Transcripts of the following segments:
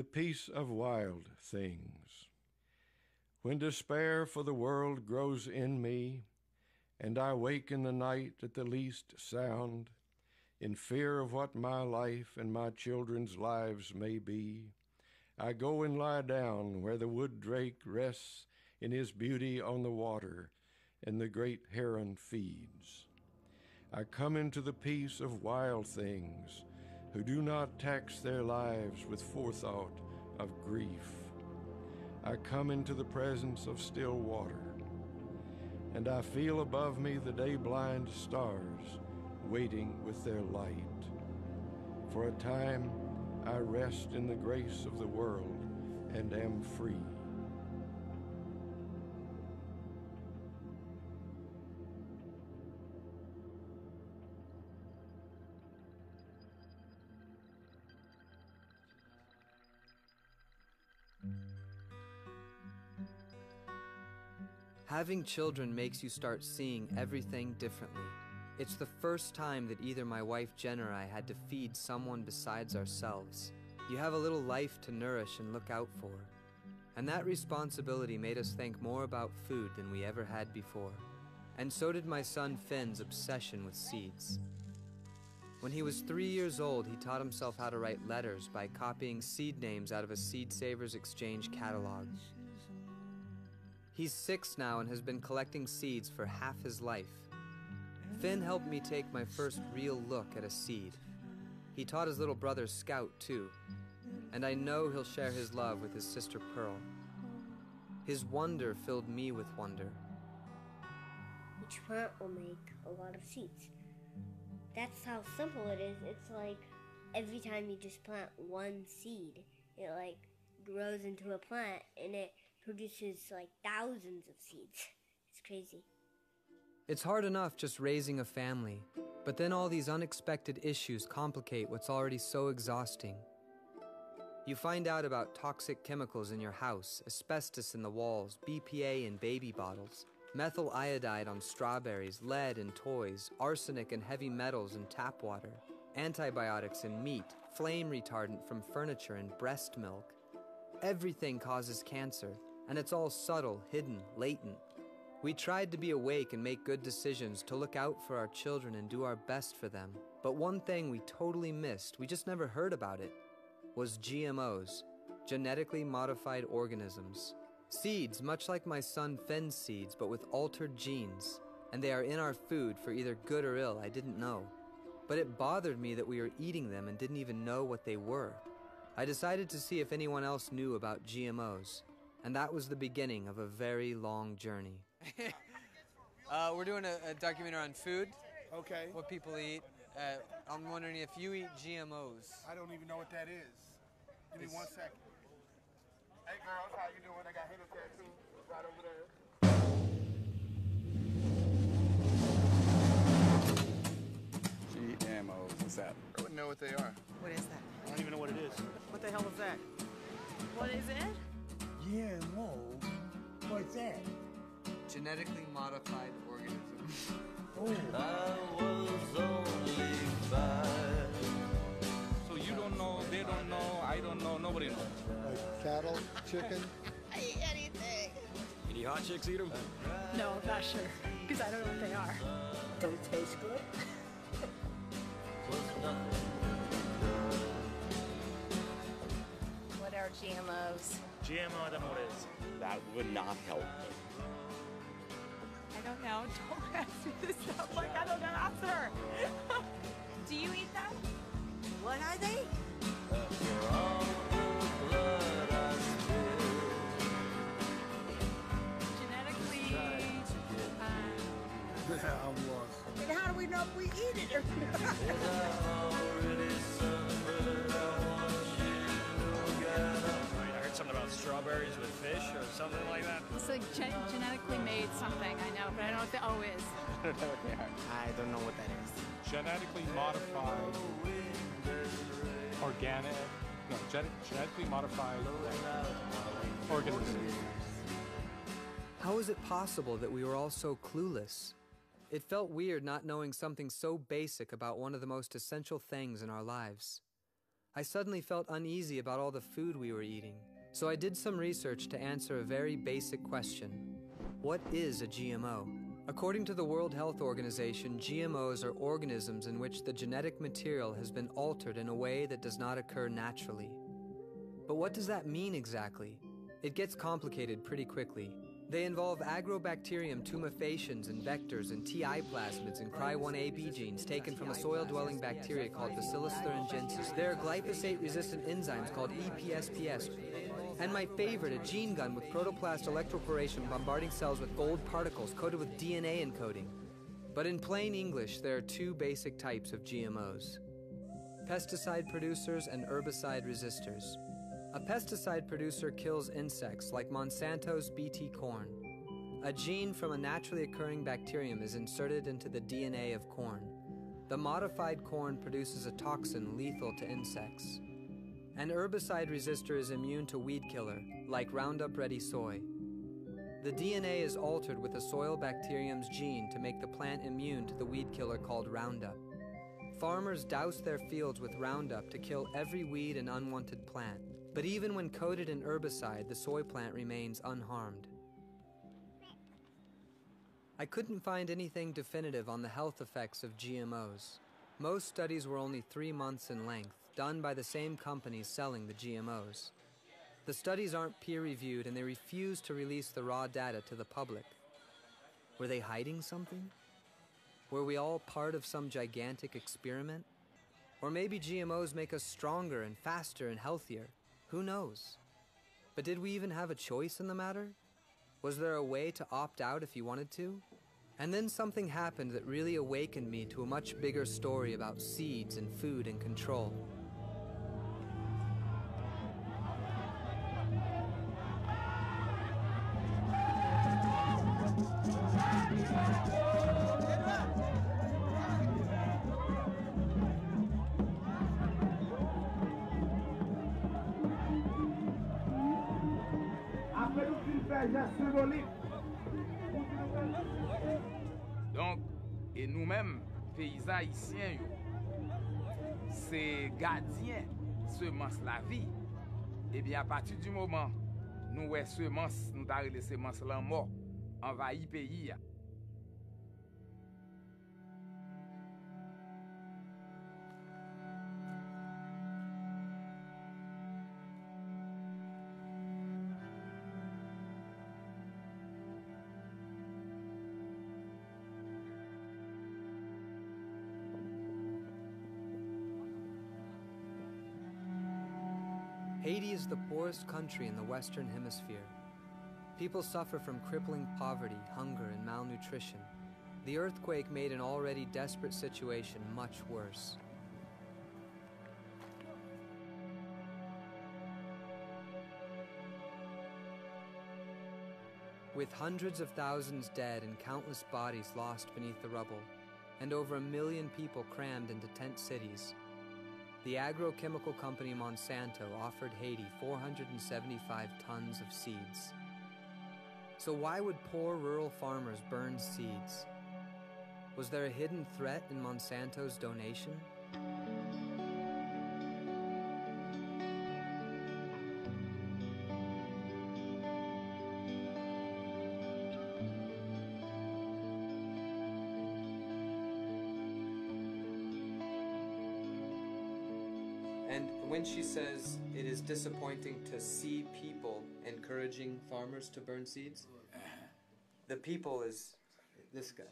the peace of wild things. When despair for the world grows in me, and I wake in the night at the least sound, in fear of what my life and my children's lives may be, I go and lie down where the wood drake rests in his beauty on the water, and the great heron feeds. I come into the peace of wild things, who do not tax their lives with forethought of grief. I come into the presence of still water, and I feel above me the day-blind stars waiting with their light. For a time I rest in the grace of the world and am free. Having children makes you start seeing everything differently. It's the first time that either my wife Jen or I had to feed someone besides ourselves. You have a little life to nourish and look out for. And that responsibility made us think more about food than we ever had before. And so did my son Finn's obsession with seeds. When he was 3 years old, he taught himself how to write letters by copying seed names out of a Seed Savers Exchange catalog. He's 6 now and has been collecting seeds for half his life. Finn helped me take my first real look at a seed. He taught his little brother Scout too, and I know he'll share his love with his sister Pearl. His wonder filled me with wonder. Each plant will make a lot of seeds. That's how simple it is. It's like every time you just plant one seed, it grows into a plant and it produces thousands of seeds. It's crazy. It's hard enough just raising a family, but then all these unexpected issues complicate what's already so exhausting. You find out about toxic chemicals in your house, asbestos in the walls, BPA in baby bottles, methyl iodide on strawberries, lead in toys, arsenic and heavy metals in tap water, antibiotics in meat, flame retardant from furniture and breast milk. Everything causes cancer, and it's all subtle, hidden, latent. We tried to be awake and make good decisions, to look out for our children and do our best for them. But one thing we totally missed, we just never heard about it, was GMOs, genetically modified organisms. Seeds, much like my son Finn's seeds, but with altered genes. And they are in our food for either good or ill, I didn't know. But it bothered me that we were eating them and didn't even know what they were. I decided to see if anyone else knew about GMOs. And that was the beginning of a very long journey. We're doing a documentary on food. Okay. What people eat. I'm wondering if you eat GMOs. I don't even know what that is. Give me 1 second. Hey girls, how you doing? I got hit up there too. Right over there. GMOs, what's that? I wouldn't know what they are. What is that? I don't even know what it is. What the hell is that? What is it? GMO? What's that? Genetically modified organisms. I was only 5. So you don't know, they don't know, I don't know, nobody knows. Like cattle, chicken? I eat anything. Any hot chicks eat them? No, I'm not sure, because I don't know what they are. Don't taste good? What are GMOs? GMO, I don't know what it is. That would not help. I don't know. Don't ask me this stuff like I don't know the answer. Do you eat them? What are they? Genetically. I'm lost. And how do we know if we eat it or I heard something about strawberries with fish or something like that. It's like genetically made something, I know, but I don't know what the O is. I don't know what they are. I don't know what that is. Genetically modified, genetically modified organisms. How is it possible that we were all so clueless? It felt weird not knowing something so basic about one of the most essential things in our lives. I suddenly felt uneasy about all the food we were eating, so I did some research to answer a very basic question. What is a GMO? According to the World Health Organization, GMOs are organisms in which the genetic material has been altered in a way that does not occur naturally. But what does that mean exactly? It gets complicated pretty quickly. They involve agrobacterium tumefaciens and vectors and TI plasmids and Cry1AB genes taken from a soil-dwelling bacteria called Bacillus thuringiensis. There are glyphosate-resistant enzymes called EPSPS. And my favorite, a gene gun with protoplast electroporation bombarding cells with gold particles coated with DNA encoding. But in plain English, there are two basic types of GMOs: pesticide producers and herbicide resistors. A pesticide producer kills insects like Monsanto's BT corn. A gene from a naturally occurring bacterium is inserted into the DNA of corn. The modified corn produces a toxin lethal to insects. An herbicide resistor is immune to weed killer, like Roundup Ready soy. The DNA is altered with a soil bacterium's gene to make the plant immune to the weed killer called Roundup. Farmers douse their fields with Roundup to kill every weed and unwanted plant. But even when coated in herbicide, the soy plant remains unharmed. I couldn't find anything definitive on the health effects of GMOs. Most studies were only 3 months in length, done by the same companies selling the GMOs. The studies aren't peer-reviewed and they refuse to release the raw data to the public. Were they hiding something? Were we all part of some gigantic experiment? Or maybe GMOs make us stronger and faster and healthier. Who knows? But did we even have a choice in the matter? Was there a way to opt out if you wanted to? And then something happened that really awakened me to a much bigger story about seeds and food and control. Donc, et nous-mêmes, paysans haïtiens, c'est gardien semence la vie. Eh bien, à partir du moment nous ouais semence, nous t'arrêter les semences là mort, envahi pays. Haiti is the poorest country in the Western Hemisphere. People suffer from crippling poverty, hunger, and malnutrition. The earthquake made an already desperate situation much worse. With hundreds of thousands dead and countless bodies lost beneath the rubble, and over 1 million people crammed into tent cities, the agrochemical company Monsanto offered Haiti 475 tons of seeds. So why would poor rural farmers burn seeds? Was there a hidden threat in Monsanto's donation? And when she says it is disappointing to see people encouraging farmers to burn seeds, the people is this guy.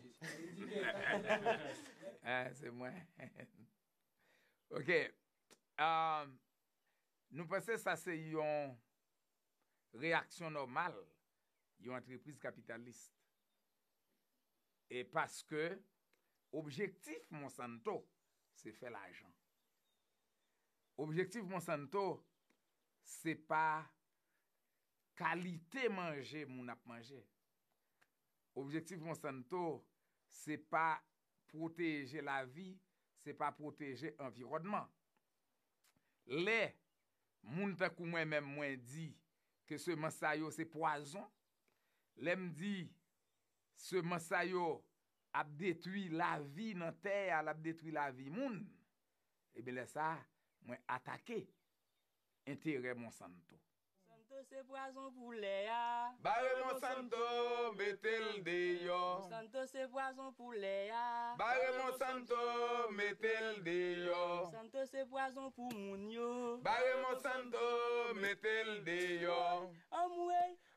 C'est moi. OK. Nous pensons que ça c'est une réaction normale d'une entreprise capitaliste. Et parce que objectif Monsanto, c'est faire l'argent. Objectif Monsanto, c'est pas qualité manger mon ap manger. Objectif Monsanto, c'est pas protéger la vie, c'est pas protéger l'environnement. Les moun tan kou moi-même moi dit que semence sa yo c'est poison. Les me dit semence sa yo ap détruit la vie dans terre, ap détruit la vie moun. Et bien là ça mwen atake intérêt Monsanto. Monsanto c'est poison pour les ya. Bare Monsanto, mettez-le dehors. Monsanto c'est poison pour les ya. Bare Monsanto, mettez-le dehors. Monsanto c'est poison pour moun yo. Bare Monsanto, mettez-le dehors.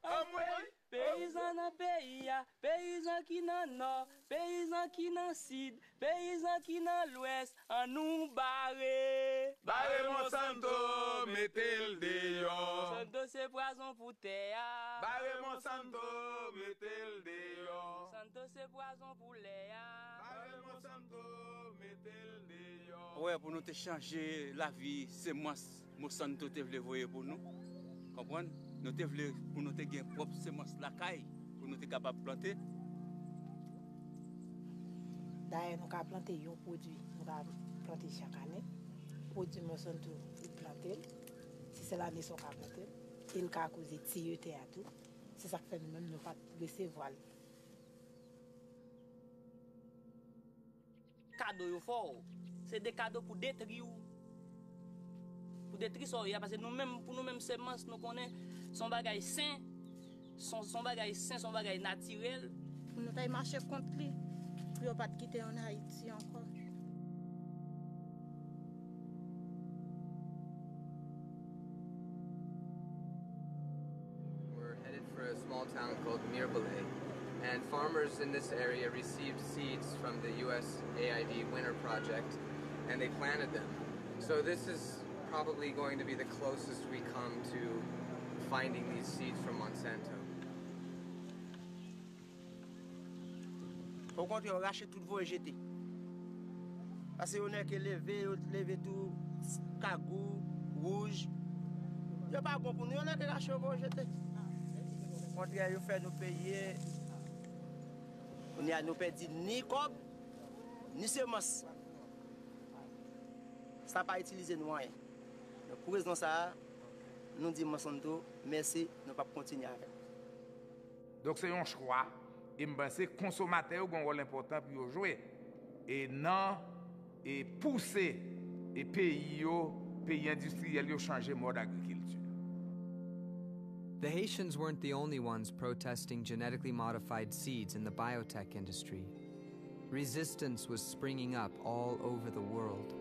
Amwe, paysan nan pays ya, paysan qui nan nord, paysan qui nan sud, paysan qui nan l'ouest, an nou barre. Bare Monsanto, mettez-le dehors. Monsanto c'est poison pour terre. Bare Monsanto, mettez-le dehors. Monsanto c'est poison pour les ya. Bare Monsanto, mettez-le dehors. Ouais, pour nous te changer la vie, c'est moi Monsanto te vle voyer pour nous. Comprendre? Nous te vle pour nous te gain propre semence la caille pour nous te capable planter. D'ailleurs, nous avons planté un produit, nous avons planté chaque année. Produit Monsanto, nous planter. Si c'est l'année qu'on a planté, il a causé TET à tout. C'est ça que fait nous-mêmes, nous pas recevoir. Cadeau fort, c'est des cadeaux pour détruire. Pour détruire ça, parce que nous-mêmes, pour nous-mêmes, semences, nous connaissons son bagage sain, son bagage sain, son bagage naturel. Pour nous taille marcher contre lui, pour ne pas quitter en Haïti encore. We're headed for a small town called Mirebalais, and farmers in this area received seeds from the USAID Winter Project, and they planted them. So this is probably going to be the closest we come to finding these seeds from Monsanto. Au contraire, on rachète tout vos jeter. Parce qu'on est que lever tout, cagou, rouge. Il n'y a pas bon pour nous, on est que racheter vos jeter. Au contraire, on fait nous payer. On a nous perdu ni cob, ni semences. Ça n'a pas utilisé nous rien. Pour raison ça, nous disons Monsanto, merci, nous ne pouvons pas continuer avec. Donc c'est un choix. Et je pense que les consommateurs ont un rôle important pour jouer. Et non, et pousser les pays industriels à changer le mode d'agriculture. The Haitians weren't the only ones protesting genetically modified seeds in the biotech industry. Resistance was springing up all over the world.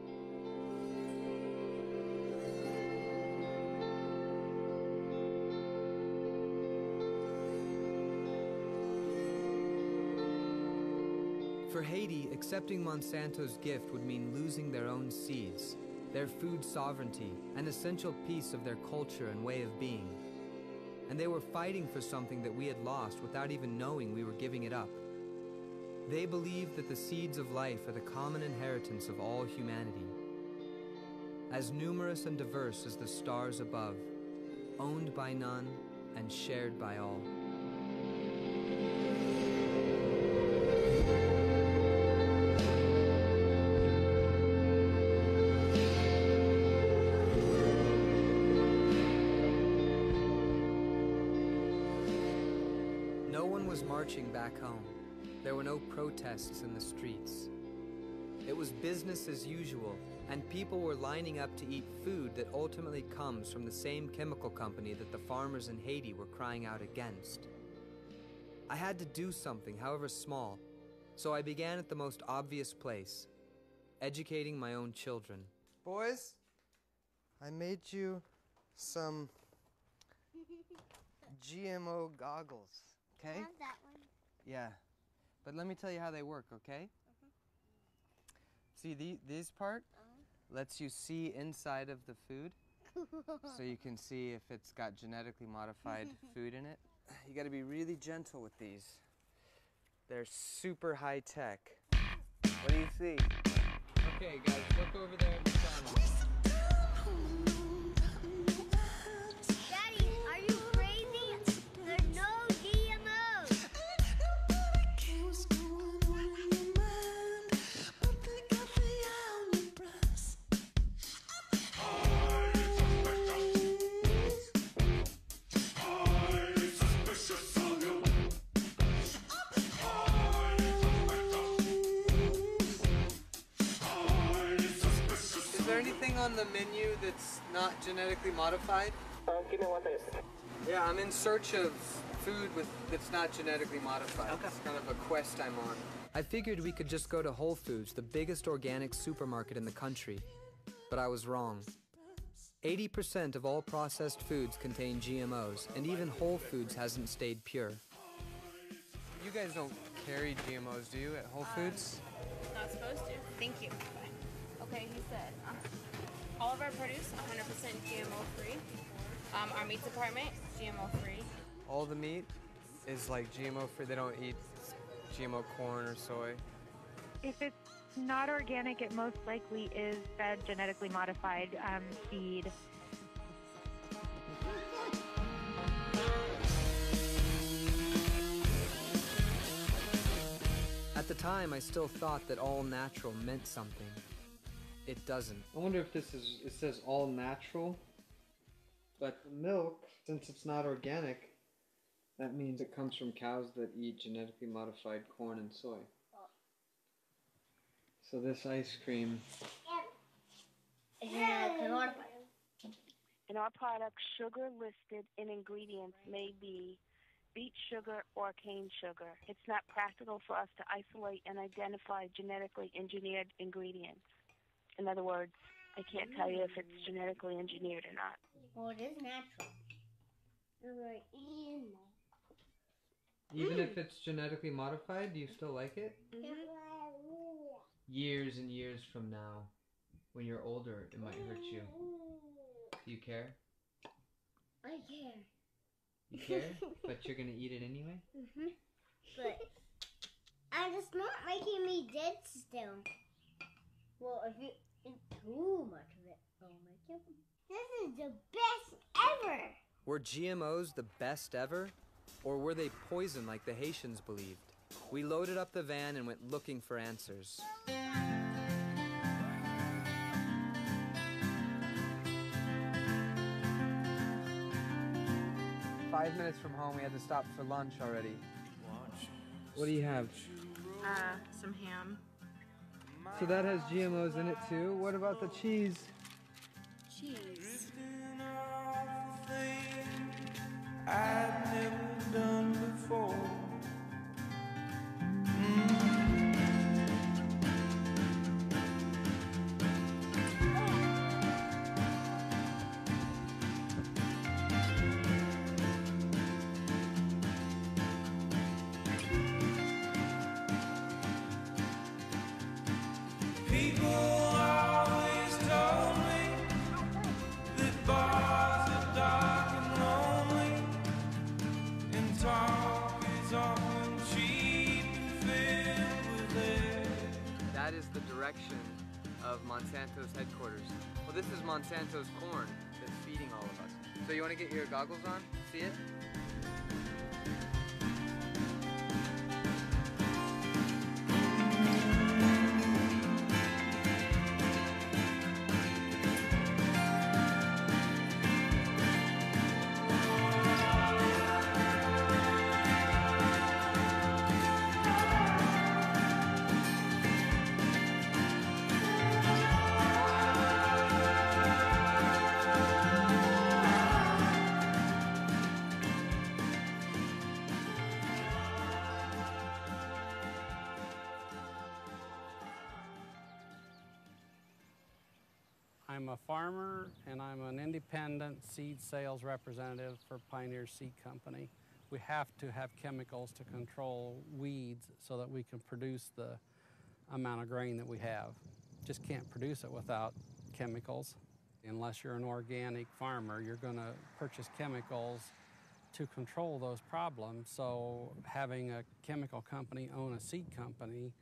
For Haiti, accepting Monsanto's gift would mean losing their own seeds, their food sovereignty, an essential piece of their culture and way of being. And they were fighting for something that we had lost without even knowing we were giving it up. They believed that the seeds of life are the common inheritance of all humanity. As numerous and diverse as the stars above, owned by none and shared by all. No one was marching back home. There were no protests in the streets. It was business as usual, and people were lining up to eat food that ultimately comes from the same chemical company that the farmers in Haiti were crying out against. I had to do something, however small, so I began at the most obvious place, educating my own children. Boys, I made you some GMO goggles, okay? I have that one. Yeah, but let me tell you how they work, okay? See, this part lets you see inside of the food, so you can see if it's got genetically modified food in it. You gotta be really gentle with these. They're super high tech. What do you see? Okay, guys, look over there at the camera. Daddy, are you crazy? There's no GMOs. Is there anything anything on the menu that's not genetically modified? Give me 1 second. Yeah, I'm in search of food that's not genetically modified. Okay. It's kind of a quest I'm on. I figured we could just go to Whole Foods, the biggest organic supermarket in the country. But I was wrong. 80% of all processed foods contain GMOs, and even Whole Foods hasn't stayed pure. You guys don't carry GMOs, do you, at Whole Foods? Not supposed to. Thank you. Okay, he said all of our produce 100% GMO free. Our meat department GMO free. All the meat is like GMO free. They don't eat GMO corn or soy. If it's not organic, it most likely is fed genetically modified feed. At the time, I still thought that all natural meant something. It doesn't. I wonder if it says all natural, but the milk, since it's not organic, that means it comes from cows that eat genetically modified corn and soy. So this ice cream... In our product, sugar listed in ingredients may be beet sugar or cane sugar. It's not practical for us to isolate and identify genetically engineered ingredients. In other words, I can't tell you if it's genetically engineered or not. Well, it is natural. Even if it's genetically modified, do you still like it? Years and years from now, when you're older, it might hurt you. Do you care? I care. You care? But you're gonna eat it anyway? But it's not making me dead still. Well, if you eat too much of it, it'll make you. This is the best ever. Were GMOs the best ever? Or were they poison like the Haitians believed? We loaded up the van and went looking for answers. 5 minutes from home, we had to stop for lunch already. What do you have? Some ham. So that has GMOs in it too? What about the cheese? Cheese. I'd never done before. People always told me that bars are dark and lonely, and talk is often cheap and filled with air. That is the direction of Monsanto's headquarters. Well, this is Monsanto's corn that's feeding all of us. So you want to get your goggles on? See it? I'm a farmer and I'm an independent seed sales representative for Pioneer Seed Company. We have to have chemicals to control weeds so that we can produce the amount of grain that we have. Just can't produce it without chemicals. Unless you're an organic farmer, you're going to purchase chemicals to control those problems. So having a chemical company own a seed company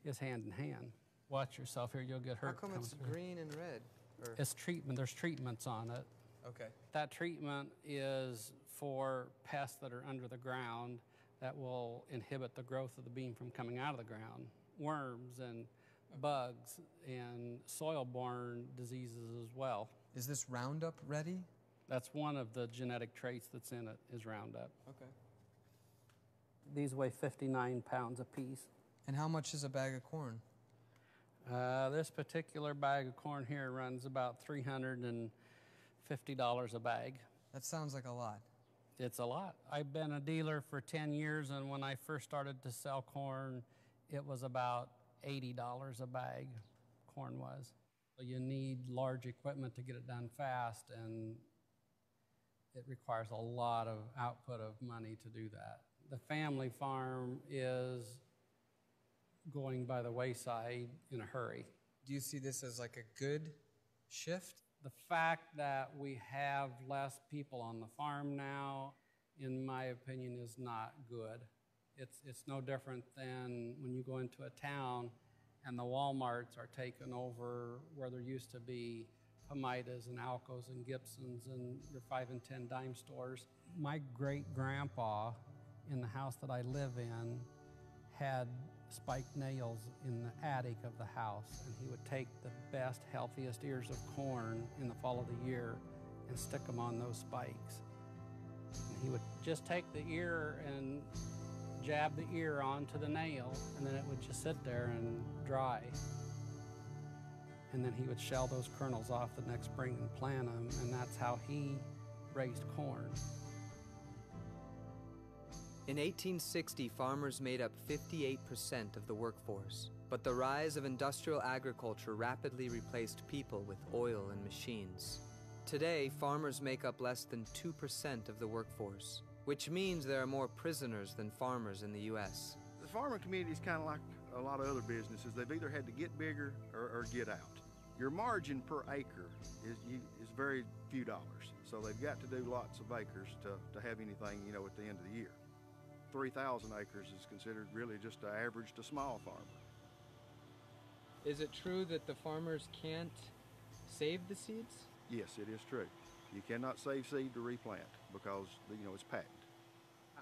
is hand in hand. Watch yourself here, you'll get hurt. How come it's green and red? Or... It's treatment, there's treatments on it. Okay. That treatment is for pests that are under the ground that will inhibit the growth of the bean from coming out of the ground. Worms and bugs and soil-borne diseases as well. Is this Roundup ready? That's one of the genetic traits that's in it, is Roundup. Okay. These weigh 59 pounds apiece. And how much is a bag of corn? This particular bag of corn here runs about $350 a bag. That sounds like a lot. It's a lot. I've been a dealer for 10 years, and when I first started to sell corn, it was about $80 a bag, corn was. You need large equipment to get it done fast, and it requires a lot of output of money to do that. The family farm is going by the wayside in a hurry. Do you see this as like a good shift? The fact that we have less people on the farm now, in my opinion, is not good. It's no different than when you go into a town and the Walmarts are taken over where there used to be Pamitas and Alcos and Gibsons and your 5 and 10 dime stores. My great-grandpa in the house that I live in had spiked nails in the attic of the house, and he would take the best, healthiest ears of corn in the fall of the year and stick them on those spikes. And he would just take the ear and jab the ear onto the nail, and then it would just sit there and dry. And then he would shell those kernels off the next spring and plant them, and that's how he raised corn. In 1860, farmers made up 58% of the workforce, but the rise of industrial agriculture rapidly replaced people with oil and machines. Today, farmers make up less than 2% of the workforce, which means there are more prisoners than farmers in the U.S. The farming community is kind of like a lot of other businesses. They've either had to get bigger or get out. Your margin per acre is very few dollars, so they've got to do lots of acres to have anything, at the end of the year. 3,000 acres is considered really just an average to small farmer. Is it true that the farmers can't save the seeds? Yes, it is true. You cannot save seed to replant because, it's patent.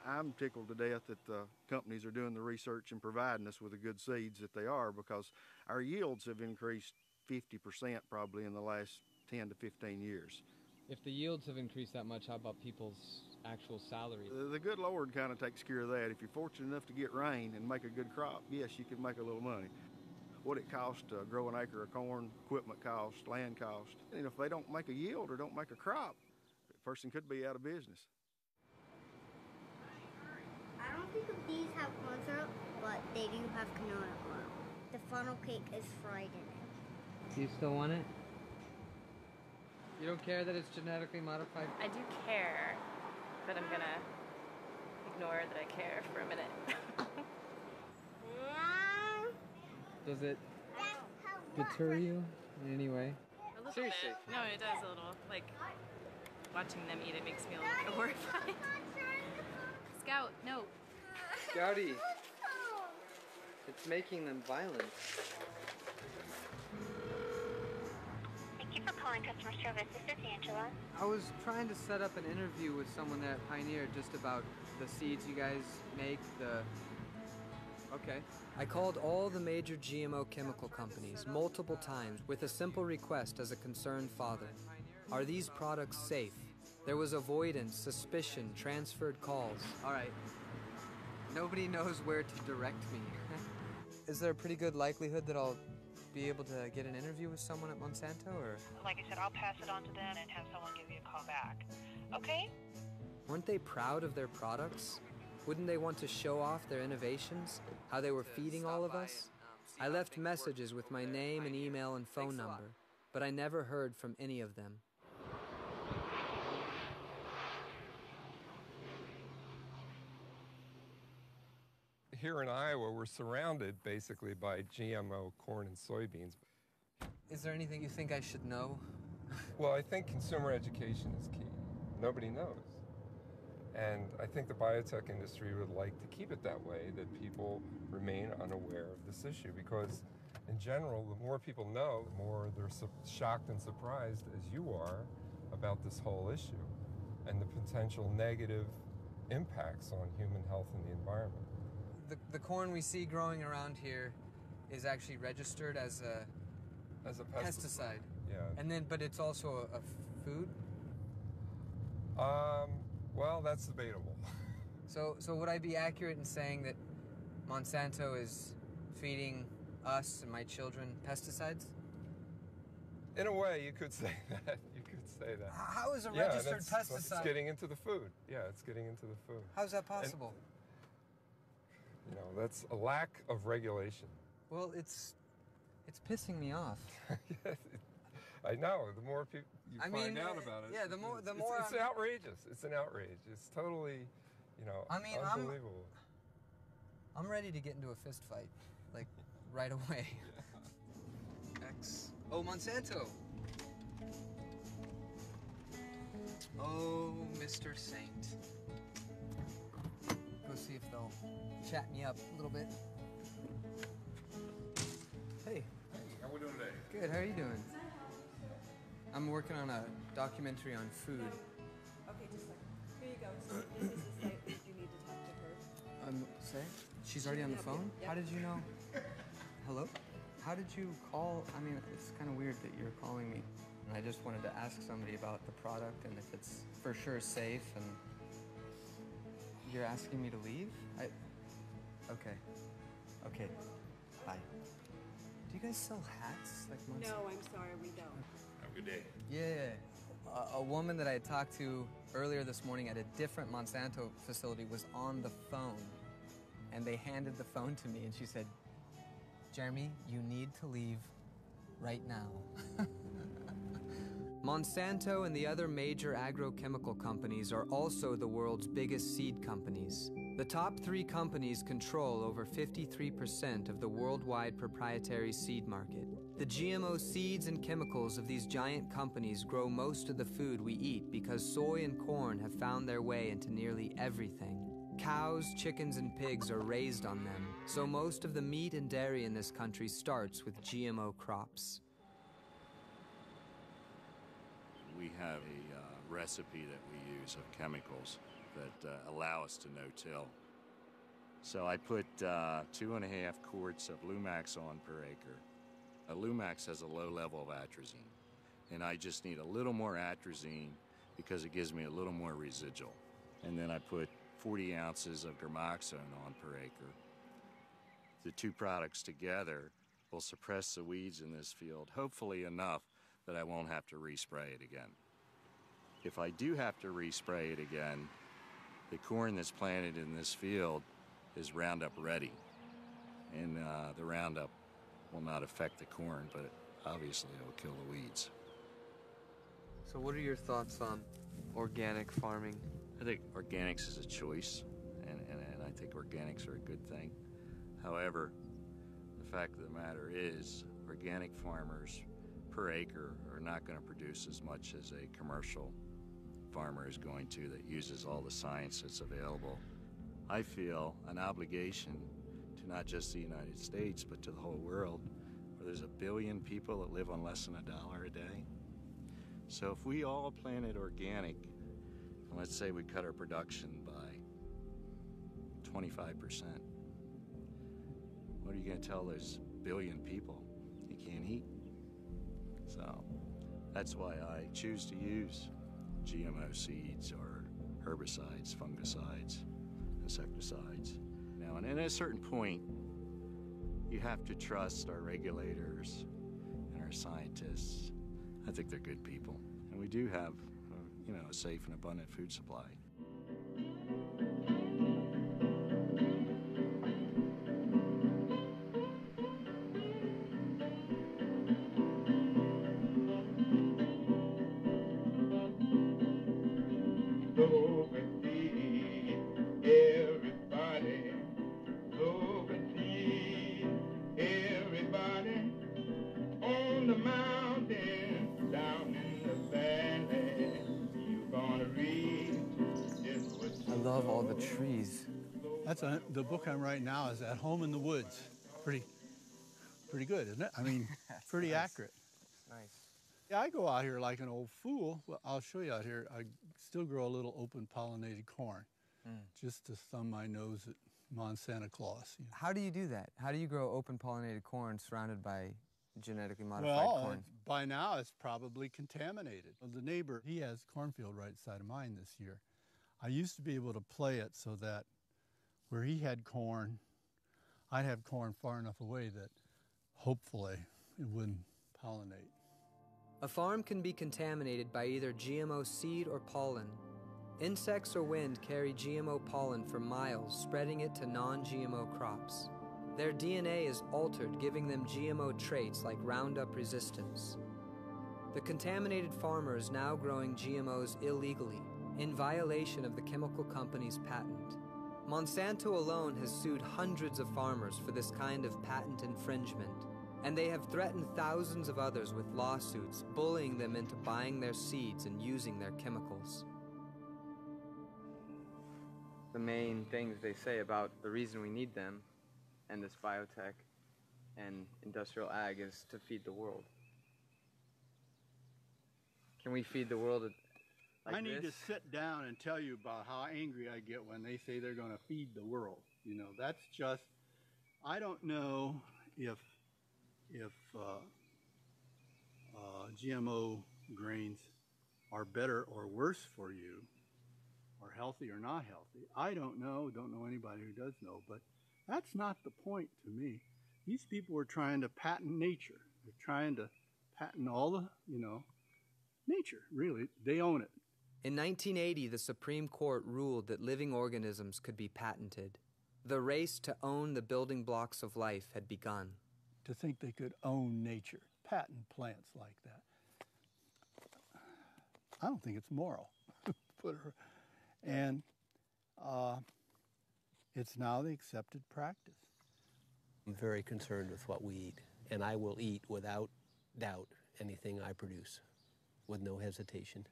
I'm tickled to death that the companies are doing the research and providing us with the good seeds that they are, because our yields have increased 50% probably in the last 10 to 15 years. If the yields have increased that much, how about people's actual salary? The good Lord kind of takes care of that. If you're fortunate enough to get rain and make a good crop, yes, you can make a little money. What it costs to grow an acre of corn, equipment cost, land cost, and if they don't make a yield or don't make a crop, the person could be out of business. I don't think of these have corn syrup, but they do have canola oil. The funnel cake is fried in it. Do you still want it? You don't care that it's genetically modified? I do care, but I'm gonna ignore that I care for a minute. Does it deter you in any way? A little Seriously? bit. No, it does a little. Like, watching them eat it makes me a little horrified. Scout, no. Scouty! It's making them violent. Thank you for calling customer service. This is Angela. I was trying to set up an interview with someone there at Pioneer just about the seeds you guys make, Okay. I called all the major GMO chemical companies multiple times with a simple request as a concerned father. Are these products safe? There was avoidance, suspicion, transferred calls. All right. Nobody knows where to direct me. Is there a pretty good likelihood that I'll be able to get an interview with someone at Monsanto, or? Like I said, I'll pass it on to them and have someone give you a call back. Okay? Weren't they proud of their products? Wouldn't they want to show off their innovations? How they were feeding all of us? I left messages with my name and email and phone number, but I never heard from any of them. Here in Iowa, we're surrounded basically by GMO corn and soybeans. Is there anything you think I should know? Well, I think consumer education is key. Nobody knows. And I think the biotech industry would like to keep it that way, that people remain unaware of this issue, because in general, the more people know, the more they're shocked and surprised, as you are, about this whole issue and the potential negative impacts on human health and the environment. The corn we see growing around here is actually registered as a pesticide. Yeah. But it's also a food? Well, that's debatable. So would I be accurate in saying that Monsanto is feeding us and my children pesticides? In a way, you could say that. You could say that. How is a Yeah, registered that's pesticide? It's getting into the food. Yeah, it's getting into the food. How's that possible? And, that's a lack of regulation. Well, it's pissing me off. I know. The more people you find out about it, yeah, the more it's outrageous. It's an outrage. It's totally, unbelievable. I'm ready to get into a fist fight, like right away. Oh, Monsanto. Oh, Mr. Saint. Go see if they'll chat me up a little bit. Hey. How we doing today? Good, how are you doing? I'm working on a documentary on food. Okay, just a second. Here you go. So this is the site that you need to talk to her. Say? She's already on the phone? Yep. How did you know? Hello? How did you call? I mean, it's kind of weird that you're calling me. And I just wanted to ask somebody about the product and if it's for sure safe, and you're asking me to leave? Okay. Bye. Do you guys sell hats? Like Monsanto? No, I'm sorry, we don't. Have a good day. Yeah. A woman that I had talked to earlier this morning at a different Monsanto facility was on the phone, and they handed the phone to me, and she said, Jeremy, you need to leave right now. Monsanto and the other major agrochemical companies are also the world's biggest seed companies. The top 3 companies control over 53% of the worldwide proprietary seed market. The GMO seeds and chemicals of these giant companies grow most of the food we eat because soy and corn have found their way into nearly everything. Cows, chickens, and pigs are raised on them, so most of the meat and dairy in this country starts with GMO crops. We have a recipe that we use of chemicals that allow us to no-till. So I put 2.5 quarts of Lumax on per acre. Lumax has a low level of atrazine, and I just need a little more atrazine because it gives me a little more residual. And then I put 40 ounces of Germoxone on per acre. The 2 products together will suppress the weeds in this field, hopefully enough that I won't have to respray it again. If I do have to respray it again, the corn that's planted in this field is Roundup ready. And the Roundup will not affect the corn, but obviously it will kill the weeds. So what are your thoughts on organic farming? I think organics is a choice, and I think organics are a good thing. However, the fact of the matter is, organic farmers per acre are not going to produce as much as a commercial farmer is going to that uses all the science that's available. I feel an obligation to not just the United States, but to the whole world, where there's 1 billion people that live on less than $1 a day. So if we all planted organic, and let's say we cut our production by 25%, what are you going to tell those 1 billion people? You can't eat. So that's why I choose to use GMO seeds or herbicides, fungicides, insecticides. Now, and at a certain point, you have to trust our regulators and our scientists. I think they're good people. And we do have, a safe and abundant food supply. I love all the trees. That's the book I'm writing now is At Home in the Woods. Pretty good, isn't it? I mean, pretty nice. Accurate. Nice. Yeah, I go out here like an old fool. Well, I'll show you out here. I still grow a little open pollinated corn, just to thumb my nose at Santa Claus. How do you do that? How do you grow open pollinated corn surrounded by genetically modified Well, corn? by now it's probably contaminated. Well, the neighbor, he has cornfield right side of mine this year. I used to be able to play it so that where he had corn, I'd have corn far enough away that hopefully it wouldn't pollinate. A farm can be contaminated by either GMO seed or pollen. Insects or wind carry GMO pollen for miles, spreading it to non-GMO crops. Their DNA is altered, giving them GMO traits like Roundup resistance. The contaminated farmer is now growing GMOs illegally, in violation of the chemical company's patent. Monsanto alone has sued hundreds of farmers for this kind of patent infringement, and they have threatened thousands of others with lawsuits, bullying them into buying their seeds and using their chemicals. The main things they say about the reason we need them and this biotech and industrial ag is to feed the world. Can we feed the world like I need this? to sit down and tell you about how angry I get when they say they're going to feed the world. You know, that's just, I don't know if GMO grains are better or worse for you, or healthy or not healthy. I don't know anybody who does know, but that's not the point to me. These people are trying to patent nature. They're trying to patent all the, nature, really. They own it. In 1980, the Supreme Court ruled that living organisms could be patented. The race to own the building blocks of life had begun. To think they could own nature, patent plants like that. I don't think it's moral. And it's now the accepted practice. I'm very concerned with what we eat, and I will eat without doubt anything I produce, with no hesitation.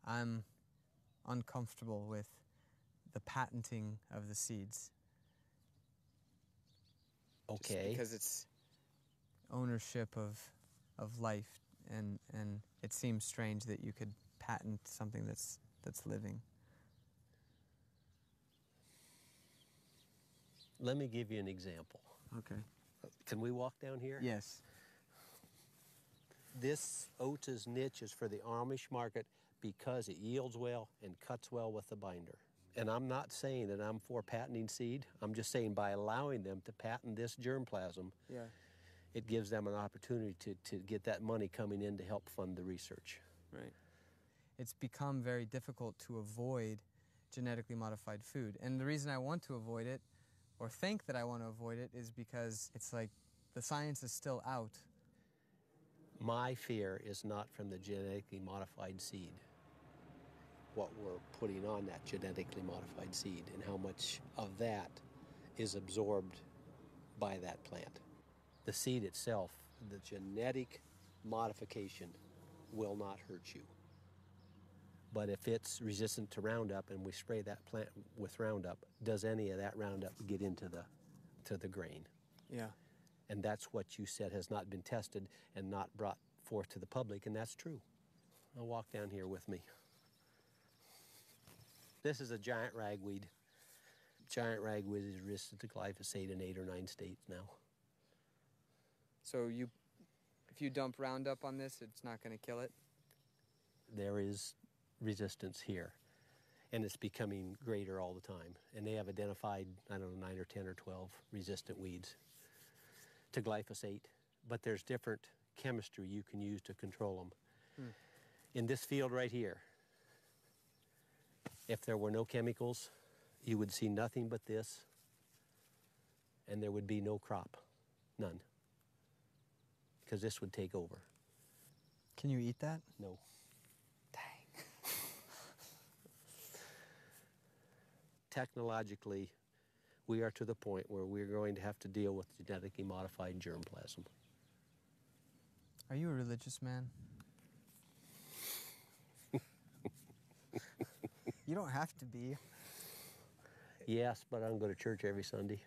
I'm uncomfortable with the patenting of the seeds. Okay. Just because it's ownership of life, and it seems strange that you could patent something that's living. Let me give you an example. Okay. Can we walk down here? Yes. This oats' niche is for the Amish market because it yields well and cuts well with the binder. And I'm not saying that I'm for patenting seed. I'm just saying by allowing them to patent this germplasm, it gives them an opportunity to get that money coming in to help fund the research. Right. It's become very difficult to avoid genetically modified food. And the reason I want to avoid it, or think that I want to avoid it, is because it's like the science is still out. My fear is not from the genetically modified seed, what we're putting on that genetically modified seed and how much of that is absorbed by that plant. The seed itself, the genetic modification will not hurt you. But if it's resistant to Roundup and we spray that plant with Roundup, does any of that Roundup get into the grain? Yeah. And that's what you said has not been tested and not brought forth to the public, and that's true. Now walk down here with me. This is a giant ragweed. Giant ragweed is resistant to glyphosate in 8 or 9 states now. So if you dump Roundup on this, it's not going to kill it? There is resistance here, and it's becoming greater all the time. And they have identified, 9 or 10 or 12 resistant weeds to glyphosate, but there's different chemistry you can use to control them. In this field right here, if there were no chemicals, you would see nothing but this, and there would be no crop, none, because this would take over. Can you eat that? No. Dang. Technologically, we are to the point where we're going to have to deal with genetically modified germplasm. Are you a religious man? You don't have to be. Yes, but I don't go to church every Sunday.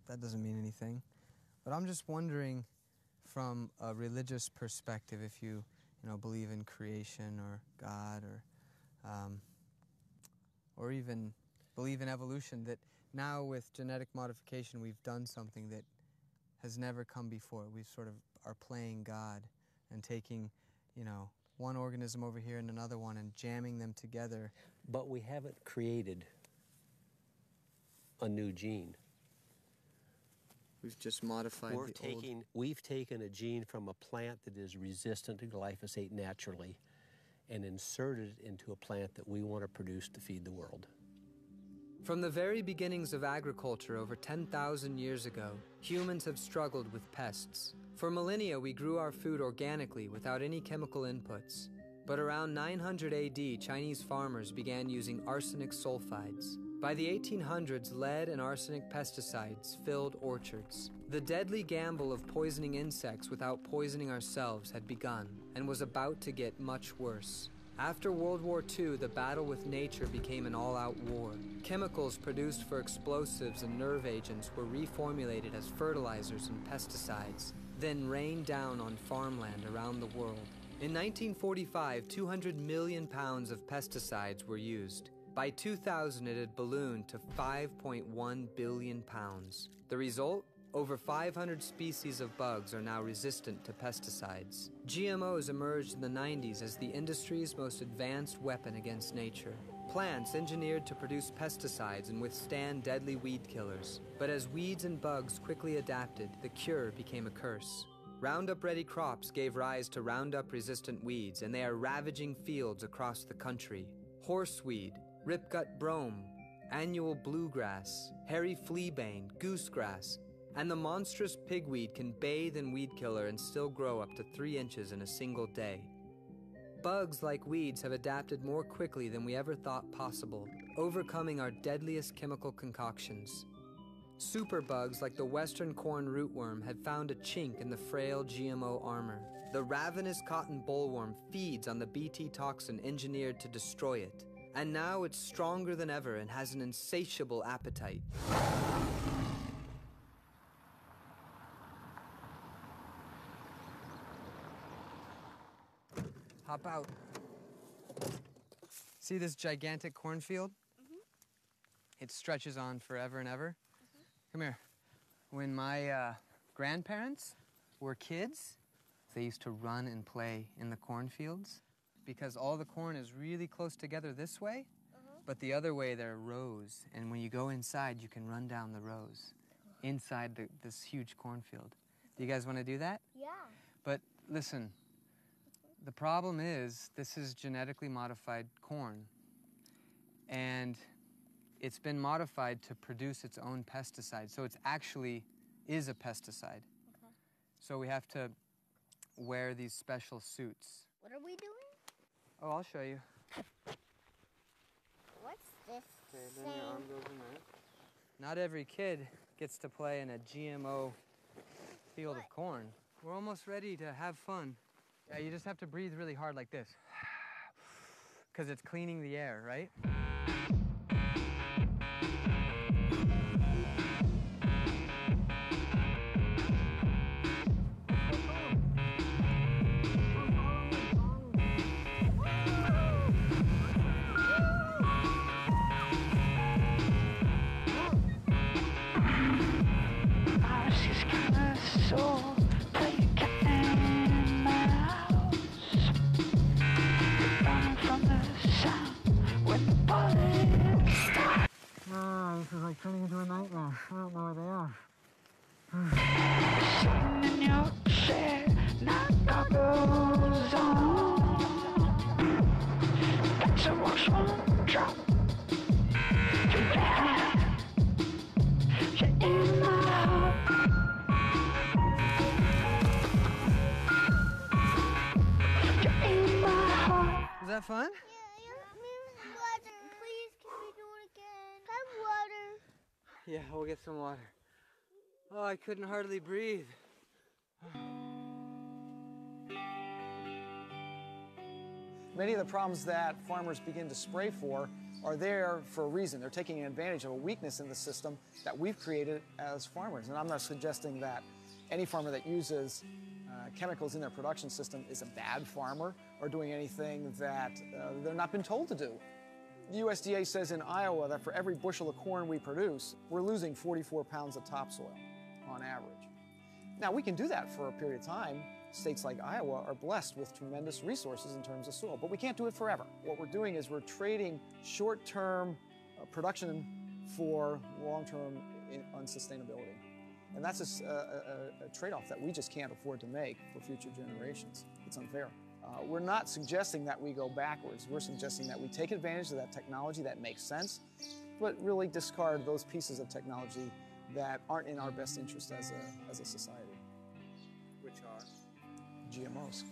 That doesn't mean anything. But I'm just wondering, from a religious perspective, if you believe in creation or God, or even believe in evolution, that now with genetic modification we've done something that has never come before. We sort of are playing God and taking, one organism over here and another one and jamming them together. But we haven't created a new gene. We've just modified We've taken a gene from a plant that is resistant to glyphosate naturally and inserted it into a plant that we want to produce to feed the world. From the very beginnings of agriculture over 10,000 years ago, humans have struggled with pests. For millennia, we grew our food organically without any chemical inputs. But around 900 AD, Chinese farmers began using arsenic sulfides. By the 1800s, lead and arsenic pesticides filled orchards. The deadly gamble of poisoning insects without poisoning ourselves had begun and was about to get much worse. After World War II, the battle with nature became an all-out war. Chemicals produced for explosives and nerve agents were reformulated as fertilizers and pesticides, then rained down on farmland around the world. In 1945, 200 million pounds of pesticides were used. By 2000, it had ballooned to 5.1 billion pounds. The result? Over 500 species of bugs are now resistant to pesticides. GMOs emerged in the 90s as the industry's most advanced weapon against nature. Plants engineered to produce pesticides and withstand deadly weed killers. But as weeds and bugs quickly adapted, the cure became a curse. Roundup-ready crops gave rise to Roundup-resistant weeds, and they are ravaging fields across the country. Horseweed, ripgut brome, annual bluegrass, hairy fleabane, goosegrass, and the monstrous pigweed can bathe in weed killer and still grow up to 3 inches in a single day. Bugs like weeds have adapted more quickly than we ever thought possible, overcoming our deadliest chemical concoctions. Superbugs like the western corn rootworm had found a chink in the frail GMO armor. The ravenous cotton bollworm feeds on the Bt toxin engineered to destroy it. And now it's stronger than ever and has an insatiable appetite. Hop out. See this gigantic cornfield? It stretches on forever and ever. Come here. When my grandparents were kids, they used to run and play in the cornfields because all the corn is really close together this way, but the other way there are rows. And when you go inside, you can run down the rows inside this huge cornfield. Do you guys want to do that? Yeah. But listen, the problem is this is genetically modified corn. And it's been modified to produce its own pesticide, so it actually is a pesticide. Okay. So we have to wear these special suits. What are we doing? Oh, I'll show you. What's this? Okay, then your arm goes in there. Not every kid gets to play in a GMO field of corn. We're almost ready to have fun. Yeah, you just have to breathe really hard like this, because it's cleaning the air, right? This is like turning into a nightmare. I don't know where they are. Sitting in your chair, not goggles on. That's a wash one drop. You're there. You're in my heart. You're in my heart. Was that fun? Yeah, we'll get some water. Oh, I couldn't hardly breathe. Many of the problems that farmers begin to spray for are there for a reason. They're taking advantage of a weakness in the system that we've created as farmers. And I'm not suggesting that any farmer that uses chemicals in their production system is a bad farmer or doing anything that they're not been told to do. The USDA says in Iowa that for every bushel of corn we produce, we're losing 44 pounds of topsoil on average. Now, we can do that for a period of time. States like Iowa are blessed with tremendous resources in terms of soil, but we can't do it forever. What we're doing is we're trading short-term production for long-term unsustainability. And that's a trade-off that we just can't afford to make for future generations. It's unfair. We're not suggesting that we go backwards. We're suggesting that we take advantage of that technology that makes sense, but really discard those pieces of technology that aren't in our best interest as a society. Which are? GMOs.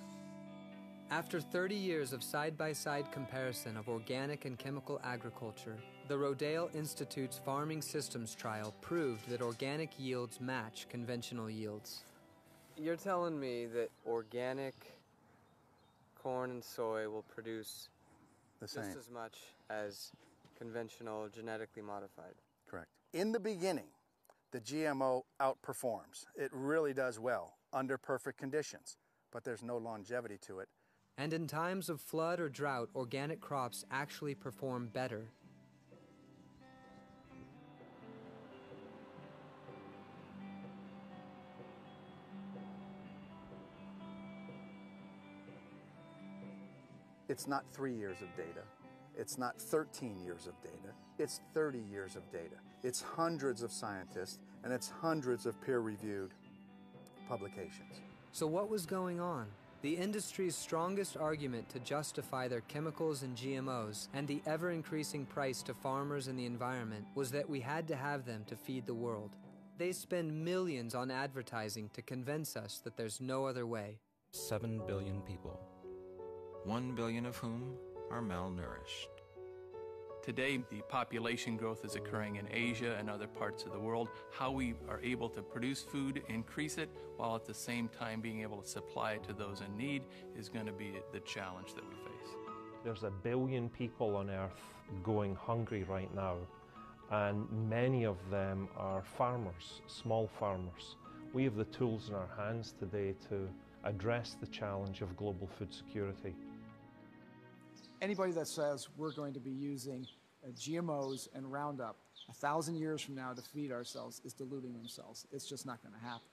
After 30 years of side-by-side comparison of organic and chemical agriculture, the Rodale Institute's farming systems trial proved that organic yields match conventional yields. You're telling me that organic corn and soy will produce just as much as conventional genetically modified? Correct. In the beginning, the GMO outperforms. It really does well under perfect conditions, but there's no longevity to it. And in times of flood or drought, organic crops actually perform better. It's not 3 years of data. It's not 13 years of data. It's 30 years of data. It's hundreds of scientists, and it's hundreds of peer-reviewed publications. So what was going on? The industry's strongest argument to justify their chemicals and GMOs and the ever-increasing price to farmers and the environment was that we had to have them to feed the world. They spend millions on advertising to convince us that there's no other way. 7 billion people, 1 billion of whom are malnourished. Today, the population growth is occurring in Asia and other parts of the world. How we are able to produce food, increase it, while at the same time being able to supply it to those in need is going to be the challenge that we face. There's 1 billion people on Earth going hungry right now, and many of them are farmers, small farmers. We have the tools in our hands today to address the challenge of global food security. Anybody that says we're going to be using GMOs and Roundup 1,000 years from now to feed ourselves is deluding themselves. It's just not going to happen.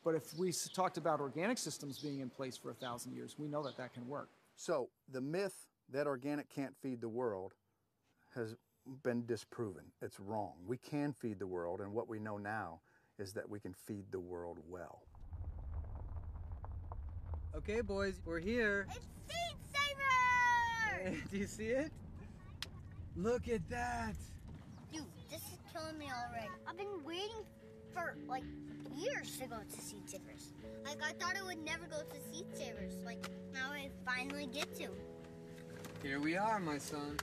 But if we talked about organic systems being in place for 1,000 years, we know that that can work. So the myth that organic can't feed the world has been disproven. It's wrong. We can feed the world, and what we know now is that we can feed the world well. Okay, boys, we're here. It's Seed Saver! Do you see it? Look at that. Dude, this is killing me already. I've been waiting for, like, years to go to Seed Savers. Like, I thought I would never go to Seed Savers. Like, now I finally get to. Here we are, my son.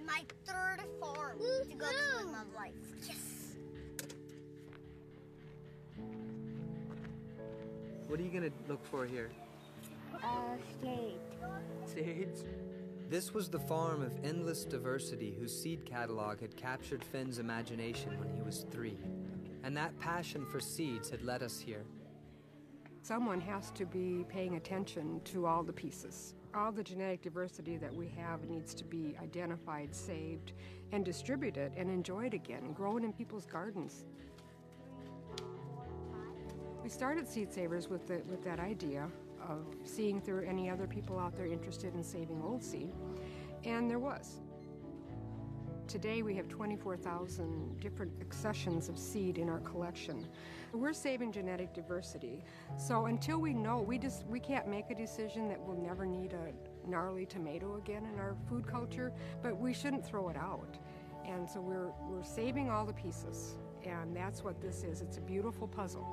My third farm to go to in my life. Yes! What are you gonna look for here? Sage. Sage? This was the farm of endless diversity whose seed catalog had captured Finn's imagination when he was 3. And that passion for seeds had led us here. Someone has to be paying attention to all the pieces. All the genetic diversity that we have needs to be identified, saved, and distributed and enjoyed again, grown in people's gardens. We started Seed Savers with that idea of seeing if there were any other people out there interested in saving old seed, and there was. Today we have 24,000 different accessions of seed in our collection. We're saving genetic diversity, so until we know, we can't make a decision that we'll never need a gnarly tomato again in our food culture, but we shouldn't throw it out. And so we're saving all the pieces, and that's what this is. It's a beautiful puzzle.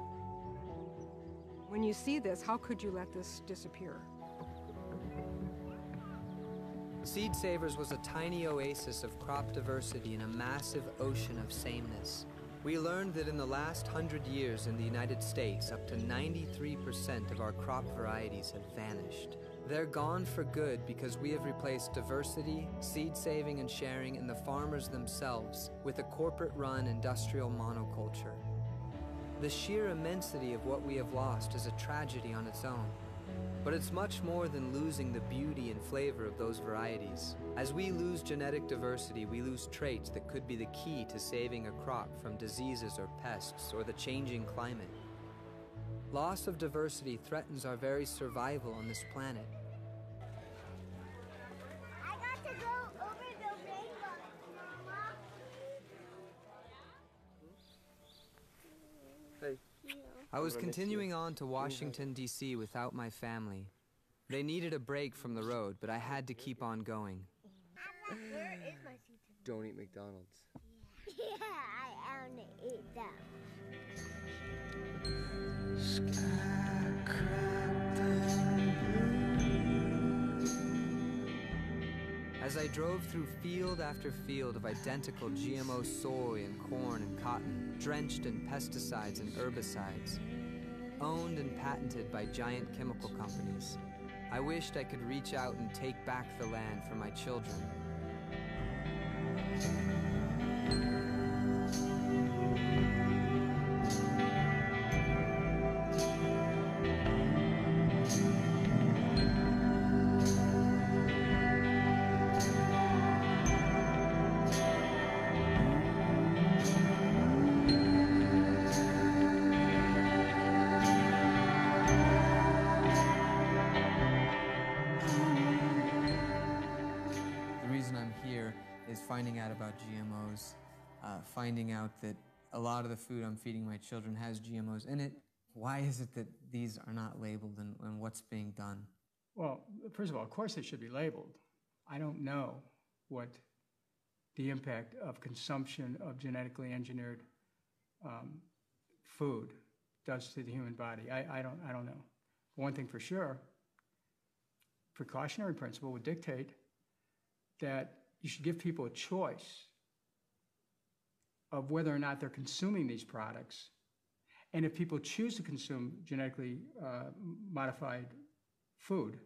When you see this, how could you let this disappear? Seed Savers was a tiny oasis of crop diversity in a massive ocean of sameness. We learned that in the last 100 years in the United States, up to 93% of our crop varieties have vanished. They're gone for good because we have replaced diversity, seed saving and sharing, and the farmers themselves with a corporate-run industrial monoculture. The sheer immensity of what we have lost is a tragedy on its own. But it's much more than losing the beauty and flavor of those varieties. As we lose genetic diversity, we lose traits that could be the key to saving a crop from diseases or pests or the changing climate. Loss of diversity threatens our very survival on this planet. I got to go over the rainbow, Mama. Hey. I was continuing on to Washington, D.C. without my family. They needed a break from the road, but I had to keep on going. Where is my seat? Don't eat McDonald's. Yeah, I want to eat that. As I drove through field after field of identical GMO soy and corn and cotton, drenched in pesticides and herbicides, owned and patented by giant chemical companies, I wished I could reach out and take back the land for my children. Finding out about GMOs, finding out that a lot of the food I'm feeding my children has GMOs in it. Why is it that these are not labeled, and what's being done? Well, first of all, of course they should be labeled. I don't know what the impact of consumption of genetically engineered food does to the human body. I don't know. One thing for sure, precautionary principle would dictate that you should give people a choice of whether or not they're consuming these products. And if people choose to consume genetically modified food,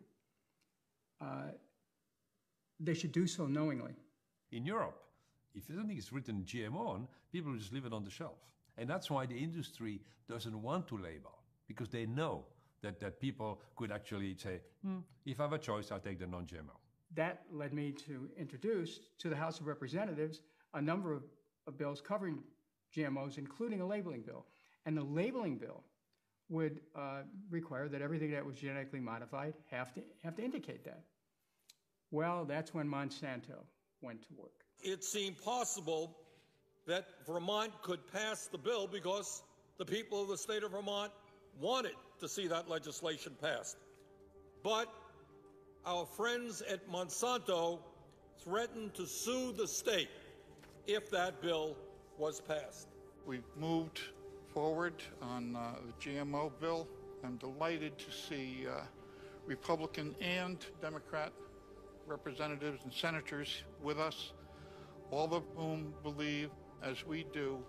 they should do so knowingly. In Europe, if something is written GMO on, people just leave it on the shelf. And that's why the industry doesn't want to label, because they know that people could actually say, if I have a choice, I'll take the non-GMO. That led me to introduce to the House of Representatives a number of bills covering GMOs, including a labeling bill. And the labeling bill would require that everything that was genetically modified have to indicate that. Well, that's when Monsanto went to work. It seemed possible that Vermont could pass the bill because the people of the state of Vermont wanted to see that legislation passed. But our friends at Monsanto threatened to sue the state if that bill was passed. We've moved forward on the GMO bill. I'm delighted to see Republican and Democrat representatives and senators with us, all of whom believe, as we do,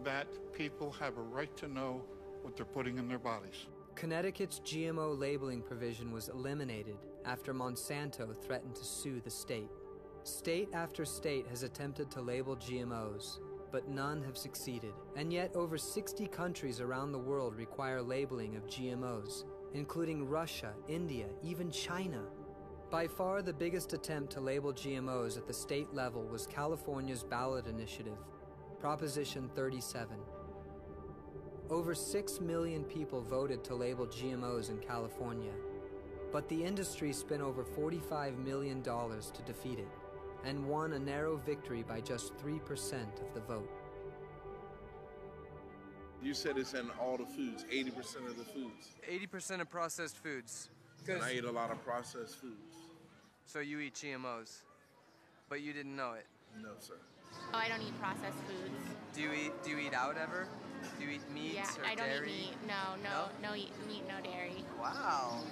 that people have a right to know what they're putting in their bodies. Connecticut's GMO labeling provision was eliminated after Monsanto threatened to sue the state. State after state has attempted to label GMOs, but none have succeeded. And yet over 60 countries around the world require labeling of GMOs, including Russia, India, even China. By far the biggest attempt to label GMOs at the state level was California's ballot initiative, Proposition 37. Over 6 million people voted to label GMOs in California, but the industry spent over $45 million to defeat it and won a narrow victory by just 3% of the vote. You said it's in all the foods, 80% of the foods. 80% of processed foods. And I eat a lot of processed foods. So you eat GMOs, but you didn't know it? No, sir. Oh, I don't eat processed foods. Do you eat out ever? Do you eat meat or I don't dairy? eat meat. No meat, no dairy. Wow,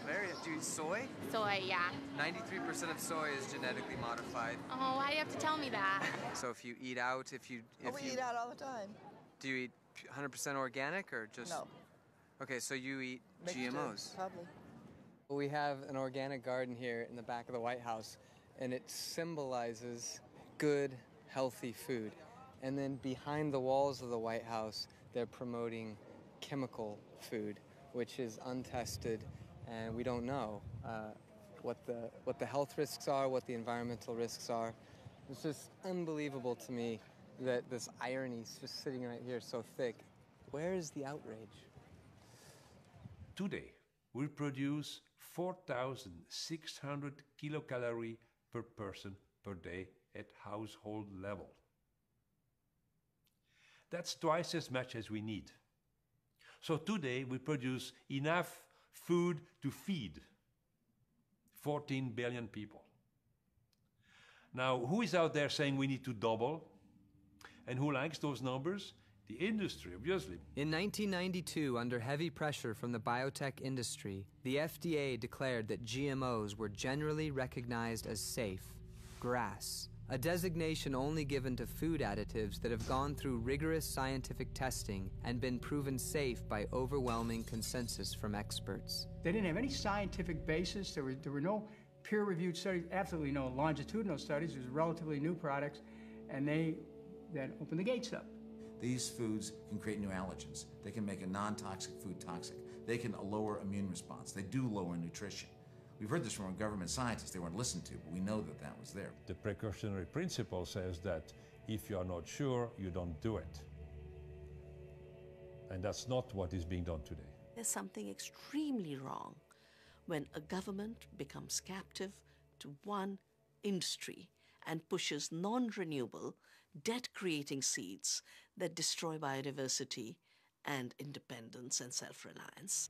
do you eat soy? Soy, yeah. 93% of soy is genetically modified. Oh, why do you have to tell me that? So if you eat out, We eat out all the time. Do you eat 100% organic or just? No. Okay, so you eat Mixture, GMOs. Probably. We have an organic garden here in the back of the White House, and it symbolizes good, healthy food. And then behind the walls of the White House, they're promoting chemical food, which is untested, and we don't know what the health risks are, what the environmental risks are. It's just unbelievable to me that this irony is just sitting right here so thick. Where is the outrage? Today, we produce 4,600 kilocalories per person per day at household level. That's twice as much as we need. So today we produce enough food to feed 14 billion people. Now, who is out there saying we need to double? And who likes those numbers? The industry, obviously. In 1992, under heavy pressure from the biotech industry, the FDA declared that GMOs were generally recognized as safe. GRAS, a designation only given to food additives that have gone through rigorous scientific testing and been proven safe by overwhelming consensus from experts. They didn't have any scientific basis. There were no peer-reviewed studies, absolutely no longitudinal studies. It was relatively new products, and they then opened the gates up. These foods can create new allergens. They can make a non-toxic food toxic. They can lower immune response. They do lower nutrition. We've heard this from our government scientists. They weren't listened to, but we know that that was there. The precautionary principle says that if you are not sure, you don't do it. And that's not what is being done today. There's something extremely wrong when a government becomes captive to one industry and pushes non-renewable, debt-creating seeds that destroy biodiversity and independence and self-reliance.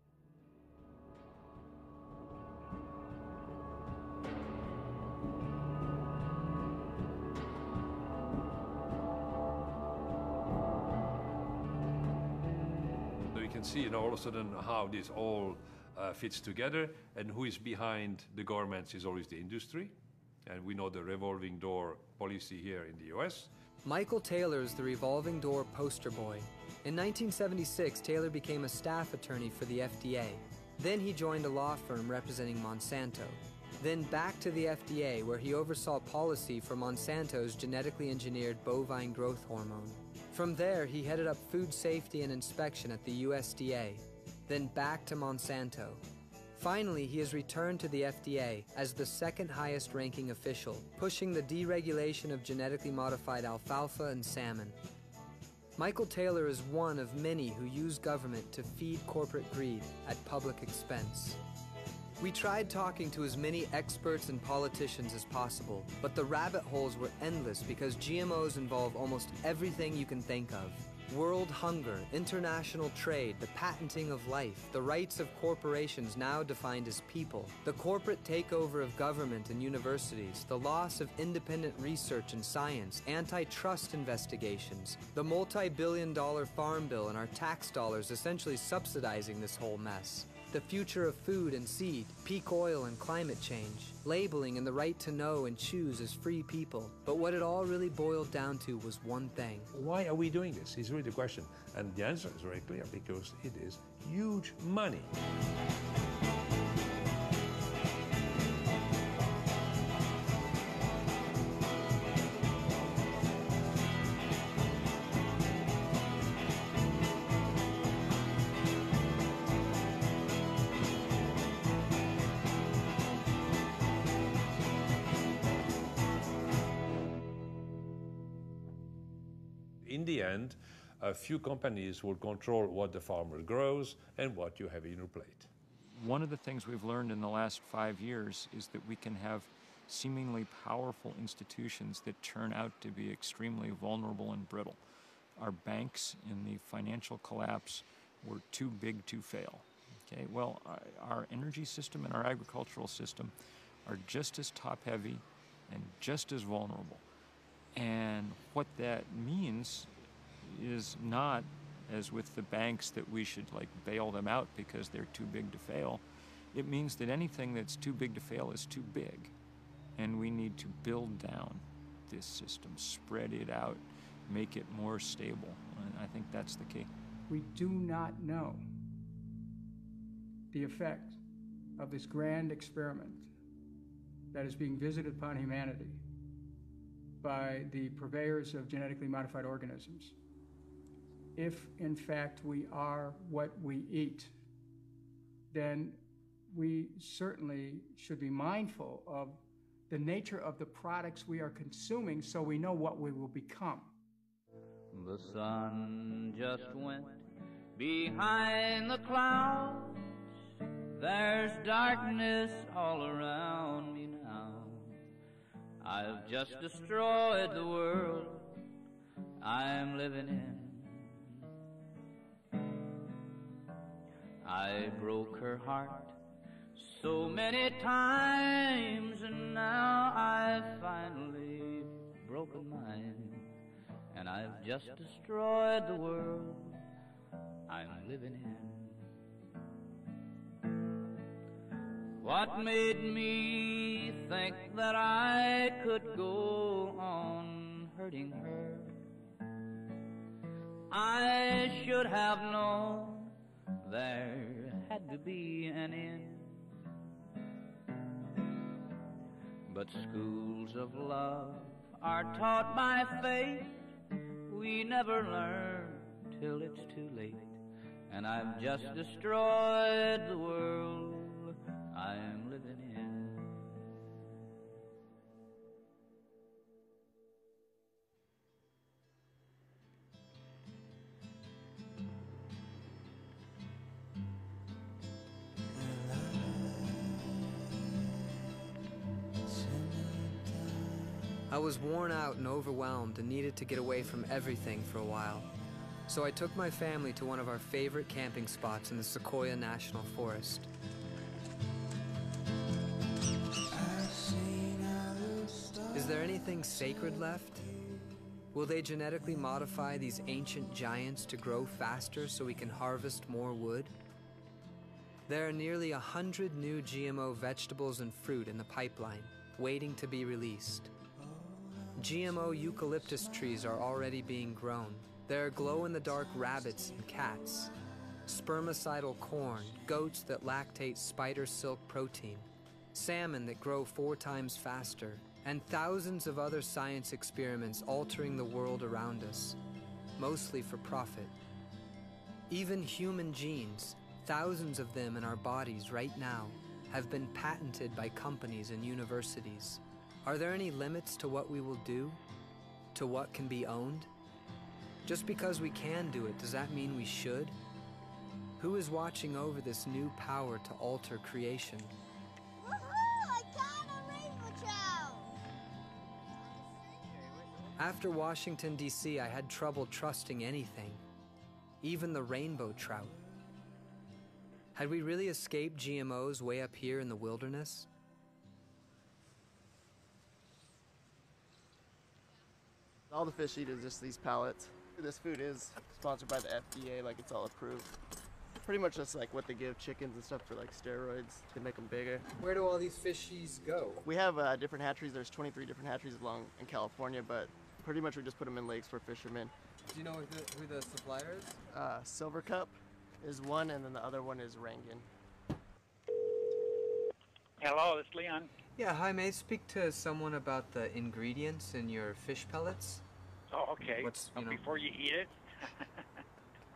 So you can see, all of a sudden how this all fits together, and who is behind the governments is always the industry. And we know the revolving door policy here in the US. Michael Taylor is the revolving door poster boy. In 1976, Taylor became a staff attorney for the FDA. Then he joined a law firm representing Monsanto. Then back to the FDA, where he oversaw policy for Monsanto's genetically engineered bovine growth hormone. From there, he headed up food safety and inspection at the USDA. Then back to Monsanto. Finally, he has returned to the FDA as the second highest ranking official, pushing the deregulation of genetically modified alfalfa and salmon. Michael Taylor is one of many who use government to feed corporate greed at public expense. We tried talking to as many experts and politicians as possible, but the rabbit holes were endless because GMOs involve almost everything you can think of. World hunger, international trade, the patenting of life, the rights of corporations now defined as people, the corporate takeover of government and universities, the loss of independent research and science, antitrust investigations, the multi-billion-dollar farm bill and our tax dollars essentially subsidizing this whole mess. The future of food and seed, peak oil and climate change, labeling and the right to know and choose as free people. But what it all really boiled down to was one thing. Why are we doing this? Is really the question. And the answer is very clear, because it is huge money. In the end, a few companies will control what the farmer grows and what you have in your plate. One of the things we've learned in the last 5 years is that we can have seemingly powerful institutions that turn out to be extremely vulnerable and brittle. Our banks in the financial collapse were too big to fail. Okay, well, our energy system and our agricultural system are just as top-heavy and just as vulnerable. And what that means is not, as with the banks, that we should bail them out because they're too big to fail. It means that anything that's too big to fail is too big. And we need to build down this system, spread it out, make it more stable. And I think that's the key. We do not know the effect of this grand experiment that is being visited upon humanity by the purveyors of genetically modified organisms. If, in fact, we are what we eat, then we certainly should be mindful of the nature of the products we are consuming so we know what we will become. The sun just went behind the clouds. There's darkness all around me now. I've just destroyed the world I'm living in. I broke her heart so many times, and now I've finally broken mine, and I've just destroyed the world I'm living in. What made me think that I could go on hurting her? I should have known there had to be an end. But schools of love are taught by fate. We never learn till it's too late. And I've just destroyed the world I'm living in. I was worn out and overwhelmed and needed to get away from everything for a while. So I took my family to one of our favorite camping spots in the Sequoia National Forest. Is there anything sacred left? Will they genetically modify these ancient giants to grow faster so we can harvest more wood? There are nearly 100 new GMO vegetables and fruit in the pipeline, waiting to be released. GMO eucalyptus trees are already being grown. There are glow-in-the-dark rabbits and cats, spermicidal corn, goats that lactate spider silk protein, salmon that grow 4 times faster, and thousands of other science experiments altering the world around us, mostly for profit. Even human genes, thousands of them in our bodies right now, have been patented by companies and universities. Are there any limits to what we will do? To what can be owned? Just because we can do it, does that mean we should? Who is watching over this new power to alter creation? Woohoo! I got a rainbow trout! After Washington, D.C., I had trouble trusting anything, even the rainbow trout. Had we really escaped GMOs way up here in the wilderness? All the fish eat is just these pellets. This food is sponsored by the FDA, like it's all approved. Pretty much just like what they give chickens and stuff for like steroids to make them bigger. Where do all these fishies go? We have different hatcheries. There's 23 different hatcheries along in California, but pretty much we just put them in lakes for fishermen. Do you know who the supplier is? Silver Cup is one, and then the other one is Rangan. Hello, it's Leon. Yeah, hi, may I speak to someone about the ingredients in your fish pellets? Oh, okay. Before you eat it?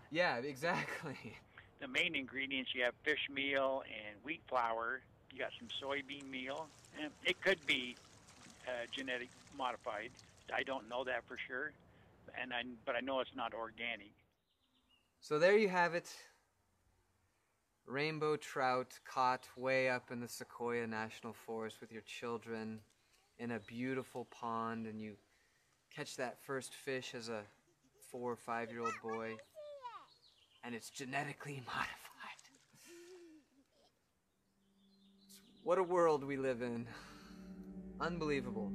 Yeah, exactly. The main ingredients, you have fish meal and wheat flour. You got some soybean meal. And it could be genetic modified. I don't know that for sure, but I know it's not organic. So there you have it. Rainbow trout caught way up in the Sequoia National Forest with your children in a beautiful pond, and you catch that first fish as a 4 or 5-year-old boy, and it's genetically modified. What a world we live in. Unbelievable.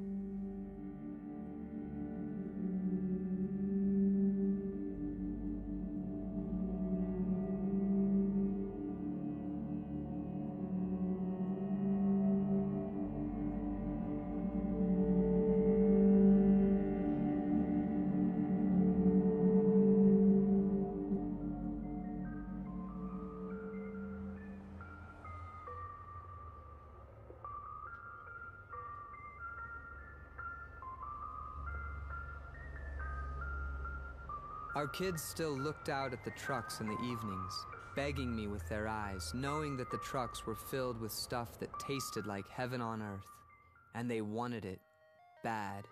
Our kids still looked out at the trucks in the evenings, begging me with their eyes, knowing that the trucks were filled with stuff that tasted like heaven on earth. And they wanted it. Bad.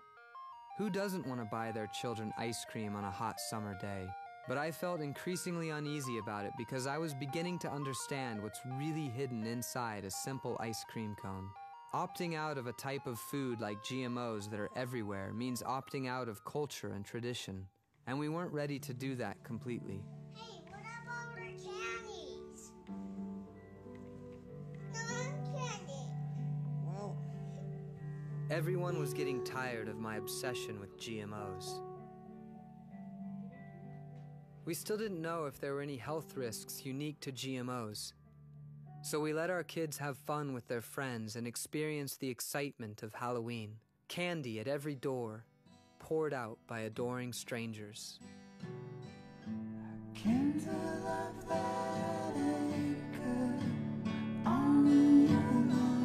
Who doesn't want to buy their children ice cream on a hot summer day? But I felt increasingly uneasy about it because I was beginning to understand what's really hidden inside a simple ice cream cone. Opting out of a type of food like GMOs that are everywhere means opting out of culture and tradition. And we weren't ready to do that completely. Hey, what about our candies? Everyone was getting tired of my obsession with GMOs. We still didn't know if there were any health risks unique to GMOs. So we let our kids have fun with their friends and experience the excitement of Halloween. Candy at every door, poured out by adoring strangers. Kindle of that acre on your lawn.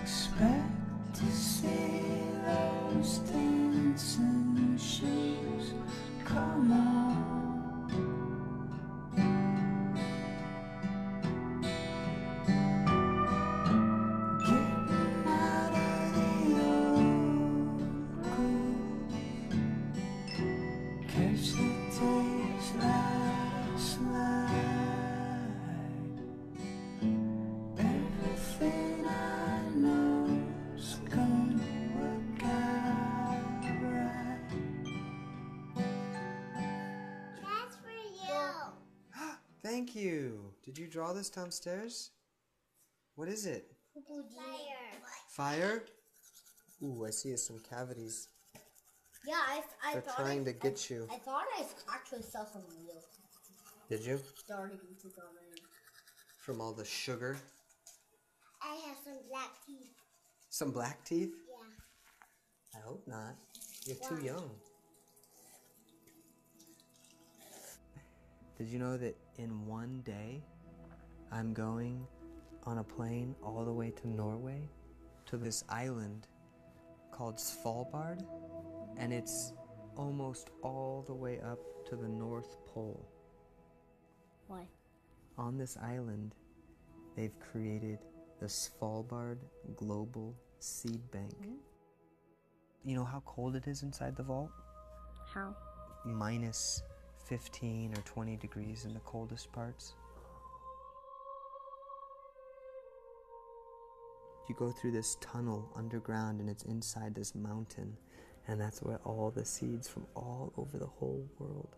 Expect to see those dancing shoes. Come on. Getting out of the old groove. Catch the days last night. Everything I know's gonna work out right. That's for you. Thank you. Did you draw this downstairs? What is it? Fire? Ooh, I see some cavities. Yeah, I They're thought trying to get you. I thought I actually saw some real Did you? starting to come in. From all the sugar? I have some black teeth. Some black teeth? Yeah. I hope not. You're too young. Did you know that in one day, I'm going on a plane all the way to Norway, to this island called Svalbard, and it's almost all the way up to the North Pole. Why? On this island, they've created the Svalbard Global Seed Bank. You know how cold it is inside the vault? How? Minus 15 or 20 degrees in the coldest parts. You go through this tunnel underground and it's inside this mountain, and that's where all the seeds from all over the whole world.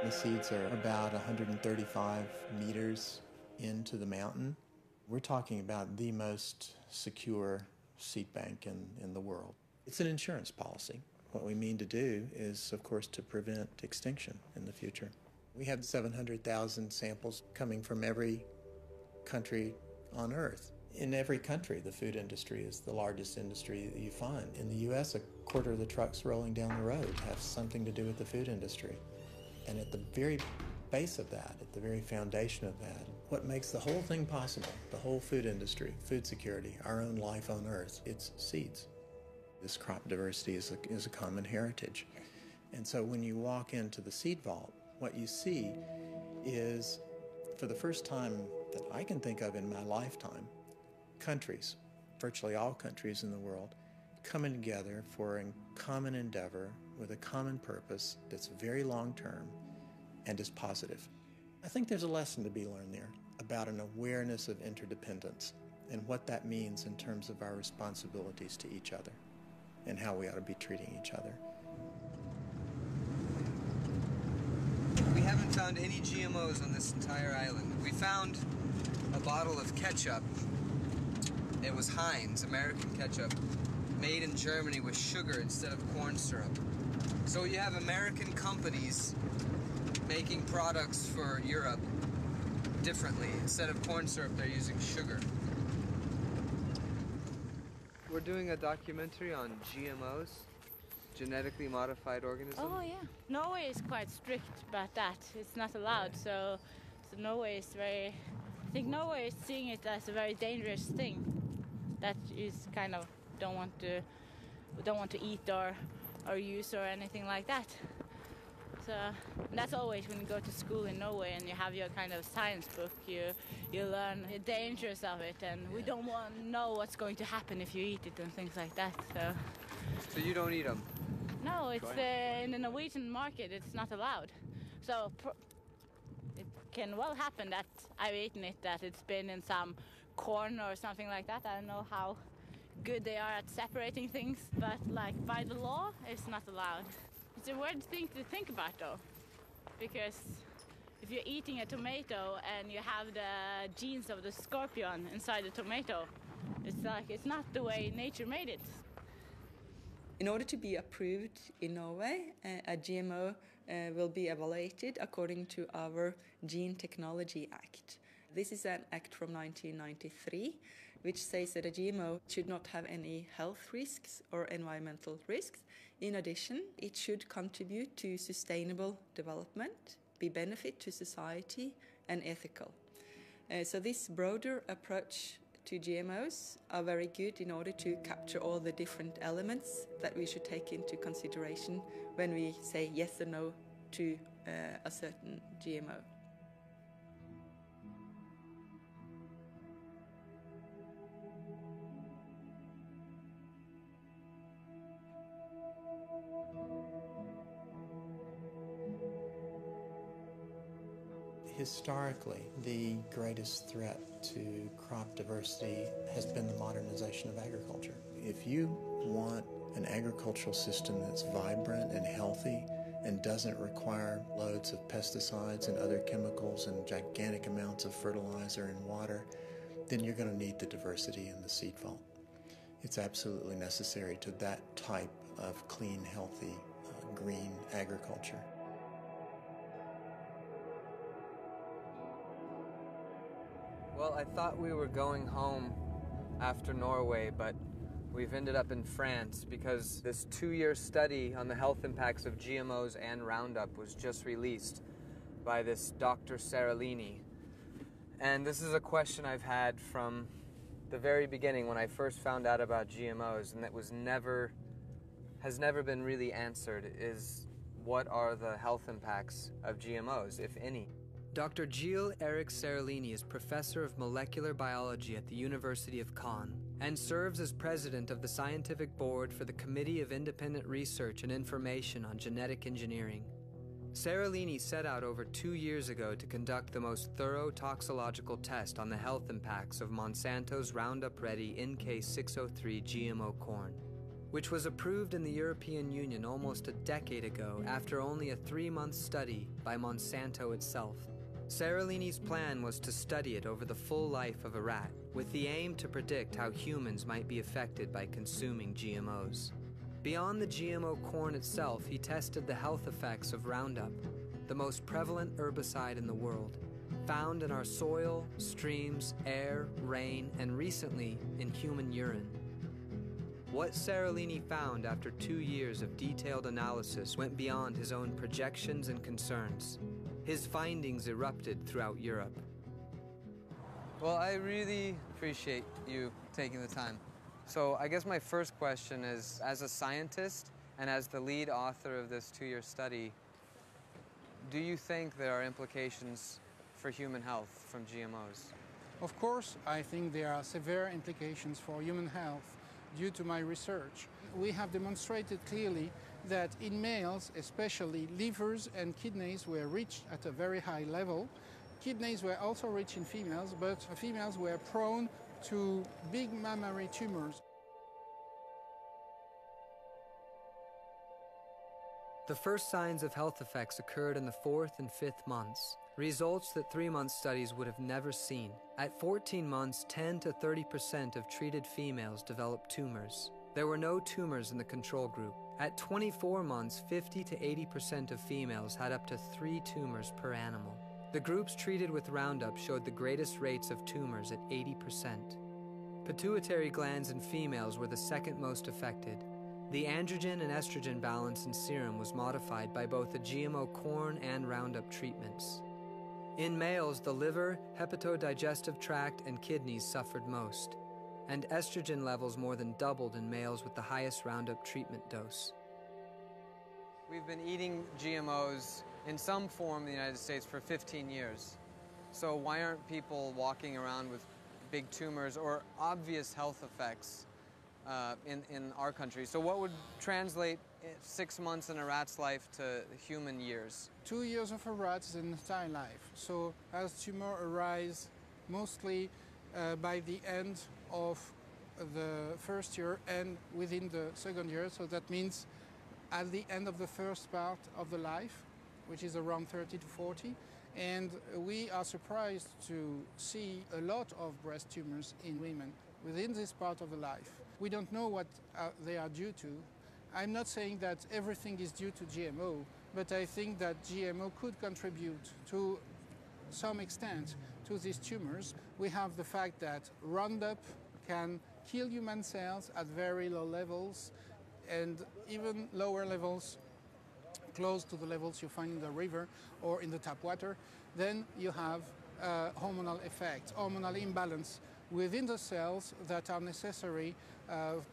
The seeds are about 135 meters into the mountain. We're talking about the most secure seed bank in the world. It's an insurance policy. What we mean to do is, of course, to prevent extinction in the future. We have 700,000 samples coming from every country on Earth. In every country, the food industry is the largest industry that you find. In the U.S., a quarter of the trucks rolling down the road have something to do with the food industry. And at the very base of that, at the very foundation of that, what makes the whole thing possible, the whole food industry, food security, our own life on Earth, it's seeds. This crop diversity is a common heritage. And so when you walk into the seed vault, what you see is, for the first time that I can think of in my lifetime, countries, virtually all countries in the world, coming together for a common endeavor with a common purpose that's very long-term and is positive. I think there's a lesson to be learned there about an awareness of interdependence and what that means in terms of our responsibilities to each other and how we ought to be treating each other. We haven't found any GMOs on this entire island. We found a bottle of ketchup. It was Heinz, American ketchup, made in Germany with sugar instead of corn syrup. So you have American companies making products for Europe differently. Instead of corn syrup, they're using sugar. We're doing a documentary on GMOs, genetically modified organisms. Oh yeah, Norway is quite strict about that. It's not allowed. So Norway is very. I think Norway is seeing it as a very dangerous thing that is kind of don't want to eat or use or anything like that. So that's always when you go to school in Norway and you have your kind of science book, you learn the dangers of it, and we don't want to know what's going to happen if you eat it and things like that. So you don't eat them? No, it's in the Norwegian market. It's not allowed. So it can well happen that I've eaten it, that it's been in some corn or something like that. I don't know how good they are at separating things, but like by the law, it's not allowed. It's a weird thing to think about though, because if you're eating a tomato and you have the genes of the scorpion inside the tomato, it's not the way nature made it. In order to be approved in Norway, a GMO will be evaluated according to our Gene Technology Act. This is an act from 1993, which says that a GMO should not have any health risks or environmental risks. In addition, it should contribute to sustainable development, be benefit to society, and ethical. So this broader approach to GMOs are very good in order to capture all the different elements that we should take into consideration when we say yes or no to a certain GMO. Historically, the greatest threat to crop diversity has been the modernization of agriculture. If you want an agricultural system that's vibrant and healthy and doesn't require loads of pesticides and other chemicals and gigantic amounts of fertilizer and water, then you're going to need the diversity in the seed vault. It's absolutely necessary to that type of clean, healthy, green agriculture. Well, I thought we were going home after Norway, but we've ended up in France because this 2-year study on the health impacts of GMOs and Roundup was just released by this Dr. Seralini. And this is a question I've had from the very beginning when I first found out about GMOs, and that has never been really answered, is what are the health impacts of GMOs, if any? Dr. Gilles-Eric Seralini is professor of molecular biology at the University of Caen and serves as president of the scientific board for the Committee of Independent Research and Information on Genetic Engineering. Seralini set out over 2 years ago to conduct the most thorough toxicological test on the health impacts of Monsanto's Roundup Ready NK603 GMO corn, which was approved in the European Union almost a decade ago after only a 3-month study by Monsanto itself. Seralini's plan was to study it over the full life of a rat, with the aim to predict how humans might be affected by consuming GMOs. Beyond the GMO corn itself, he tested the health effects of Roundup, the most prevalent herbicide in the world, found in our soil, streams, air, rain, and recently in human urine. What Seralini found after 2 years of detailed analysis went beyond his own projections and concerns. His findings erupted throughout Europe. Well, I really appreciate you taking the time. So I guess my first question is, as a scientist and as the lead author of this 2-year study, do you think there are implications for human health from GMOs? Of course, I think there are severe implications for human health due to my research. We have demonstrated clearly that in males, especially, livers and kidneys were rich at a very high level. Kidneys were also rich in females, but females were prone to big mammary tumors. The first signs of health effects occurred in the 4th and 5th months, Results that 3-month studies would have never seen. At 14 months, 10 to 30% of treated females developed tumors. There were no tumors in the control group. At 24 months, 50 to 80% of females had up to 3 tumors per animal. The groups treated with Roundup showed the greatest rates of tumors at 80%. Pituitary glands in females were the second most affected. The androgen and estrogen balance in serum was modified by both the GMO corn and Roundup treatments. In males, the liver, hepatodigestive tract, and kidneys suffered most, and estrogen levels more than doubled in males with the highest Roundup treatment dose. We've been eating GMOs in some form in the United States for 15 years. So why aren't people walking around with big tumors or obvious health effects in our country? So what would translate 6 months in a rat's life to human years? 2 years of a rat is an entire life. So as tumor arise mostly by the end of the first year and within the second year. So that means at the end of the first part of the life, which is around 30 to 40. And we are surprised to see a lot of breast tumors in women within this part of the life. We don't know what they are due to. I'm not saying that everything is due to GMO, but I think that GMO could contribute to some extent to these tumors. We have the fact that Roundup can kill human cells at very low levels and even lower levels close to the levels you find in the river or in the tap water. Then you have hormonal effects, hormonal imbalance within the cells that are necessary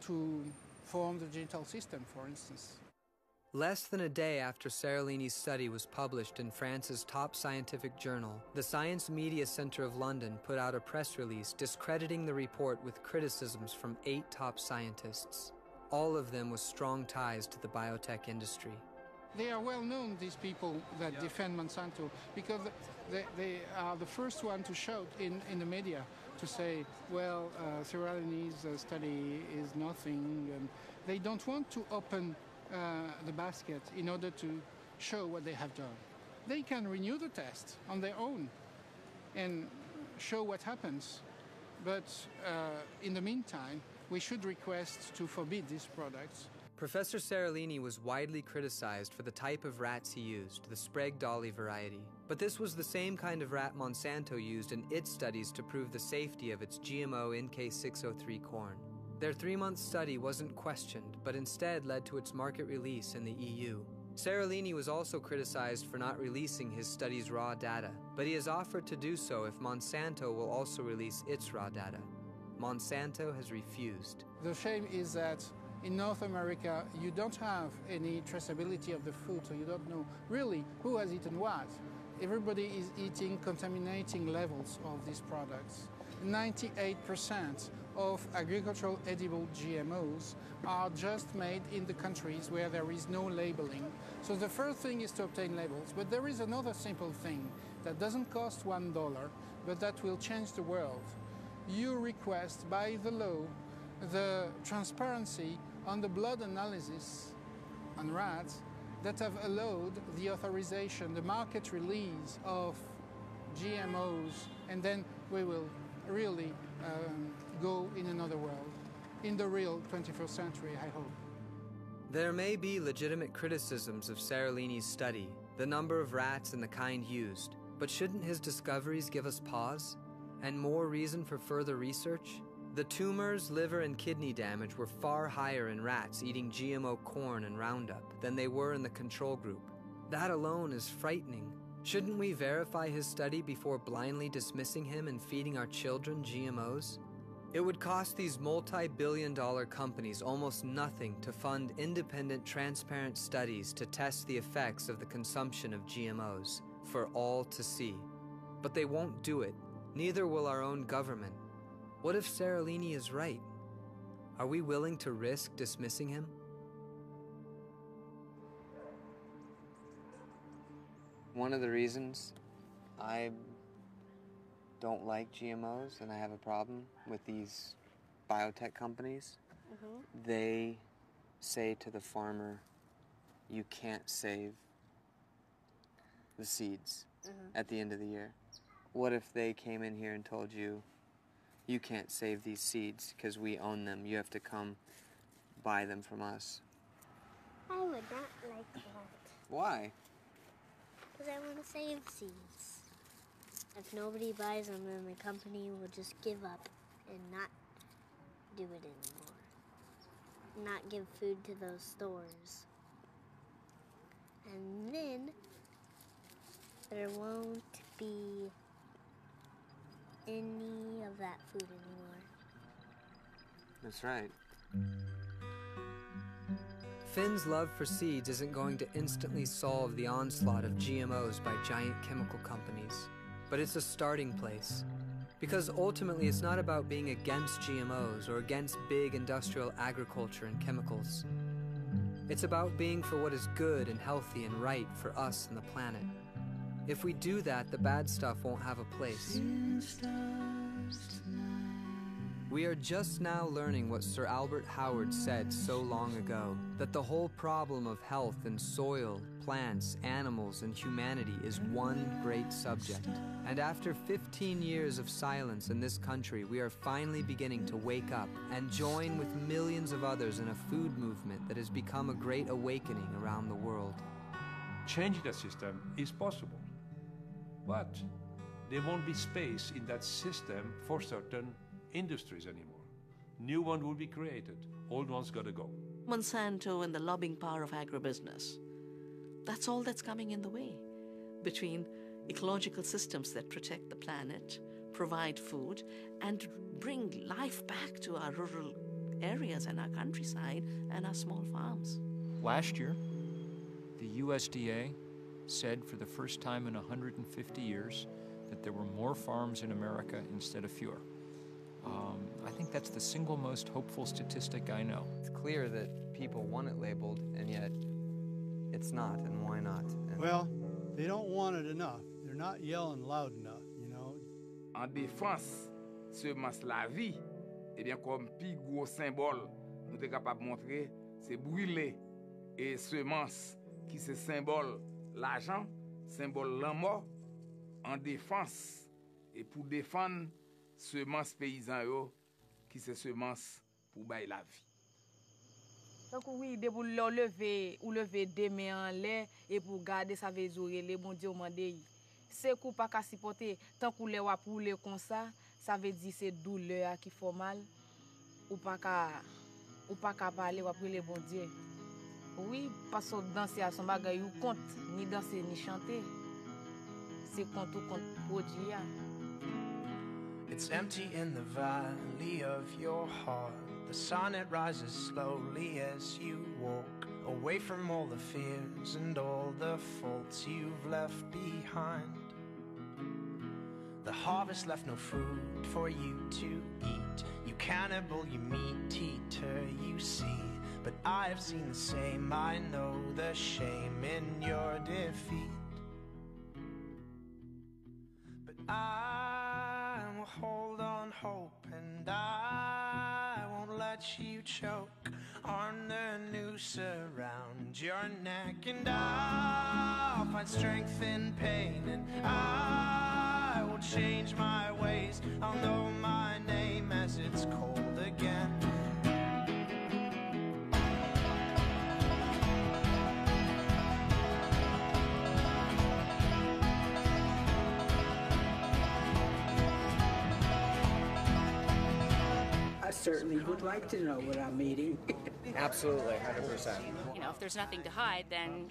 to form the genital system, for instance. Less than a day after Seralini's study was published in France's top scientific journal, the Science Media Centre of London put out a press release discrediting the report with criticisms from 8 top scientists, all of them with strong ties to the biotech industry. They are well known, these people that defend Monsanto, because they are the first one to shout in the media to say, well, Seralini's study is nothing. And they don't want to open the basket in order to show what they have done. They can renew the test on their own and show what happens. But in the meantime, we should request to forbid these products. Professor Seralini was widely criticized for the type of rats he used, the Sprague Dolly variety. But this was the same kind of rat Monsanto used in its studies to prove the safety of its GMO NK603 corn. Their 3-month study wasn't questioned, but instead led to its market release in the EU. Seralini was also criticized for not releasing his study's raw data, but he has offered to do so if Monsanto will also release its raw data. Monsanto has refused. The shame is that in North America, you don't have any traceability of the food, so you don't know really who has eaten what. Everybody is eating contaminating levels of these products. 98% of agricultural edible GMOs are just made in the countries where there is no labeling. So the first thing is to obtain labels, but there is another simple thing that doesn't cost $1, but that will change the world. You request by the law the transparency on the blood analysis on rats that have allowed the authorization, the market release of GMOs, and then we will really go in another world, in the real 21st century, I hope. There may be legitimate criticisms of Seralini's study, the number of rats and the kind used, but shouldn't his discoveries give us pause and more reason for further research? The tumors, liver, and kidney damage were far higher in rats eating GMO corn and Roundup than they were in the control group. That alone is frightening. Shouldn't we verify his study before blindly dismissing him and feeding our children GMOs? It would cost these multi-billion-dollar companies almost nothing to fund independent, transparent studies to test the effects of the consumption of GMOs for all to see. But they won't do it. Neither will our own government. What if Seralini is right? Are we willing to risk dismissing him? One of the reasons I don't like GMOs and I have a problem with these biotech companies, they say to the farmer, you can't save the seeds at the end of the year. What if they came in here and told you, you can't save these seeds because we own them. You have to come buy them from us. I would not like that. Why? Because I want to save seeds. If nobody buys them, then the company will just give up and not do it anymore. Not give food to those stores. And then there won't be any of that food anymore. That's right. Finn's love for seeds isn't going to instantly solve the onslaught of GMOs by giant chemical companies, but it's a starting place. Because ultimately it's not about being against GMOs or against big industrial agriculture and chemicals. It's about being for what is good and healthy and right for us and the planet. If we do that, the bad stuff won't have a place. We are just now learning what Sir Albert Howard said so long ago, that the whole problem of health and soil, plants, animals, and humanity is one great subject. And after 15 years of silence in this country, we are finally beginning to wake up and join with millions of others in a food movement that has become a great awakening around the world. Changing that system is possible, but there won't be space in that system for certain industries anymore. New one will be created. Old ones gotta go. Monsanto and the lobbying power of agribusiness. That's all that's coming in the way. Between ecological systems that protect the planet, provide food, and bring life back to our rural areas and our countryside and our small farms. Last year, the USDA said for the first time in 150 years that there were more farms in America instead of fewer. I think that's the single most hopeful statistic I know. It's clear that people want it labeled, and yet it's not, and why not? Well, they don't want it enough. They're not yelling loud enough, you know. En défense, semence la vie, eh bien, comme plus gros symbole, nous sommes capables de montrer, c'est brûler. Et semence, qui c'est symbole l'argent, symbole la mort, en défense. Et pour défendre semence paysan yo, qui c'est semence pour bailler la vie. Donc oui, de pour lever des mains en l'air et pour garder sa vézoré, les bon Dieu mandé. C'est coup pas qu'à supporter tant que les wa pour comme ça veut dire c'est douleur qui fait mal ou pas qu'à parler ou après les bon Dieu. Oui, parce que danser à son bagay ou compte, ni danser ni chanter. C'est compte ou compte produit. It's empty in the valley of your heart. The sun, it rises slowly as you walk away from all the fears and all the faults you've left behind. The harvest left no food for you to eat. You cannibal, you meat eater, you see. But I have seen the same, I know the shame in your defeat. But I will hold on hope, and I won't let you choke on the noose around your neck. And I'll find strength in pain, and I will change my ways. I'll know my name as it's cold again. I certainly would like to know what I'm eating. Absolutely, 100%. You know, if there's nothing to hide, then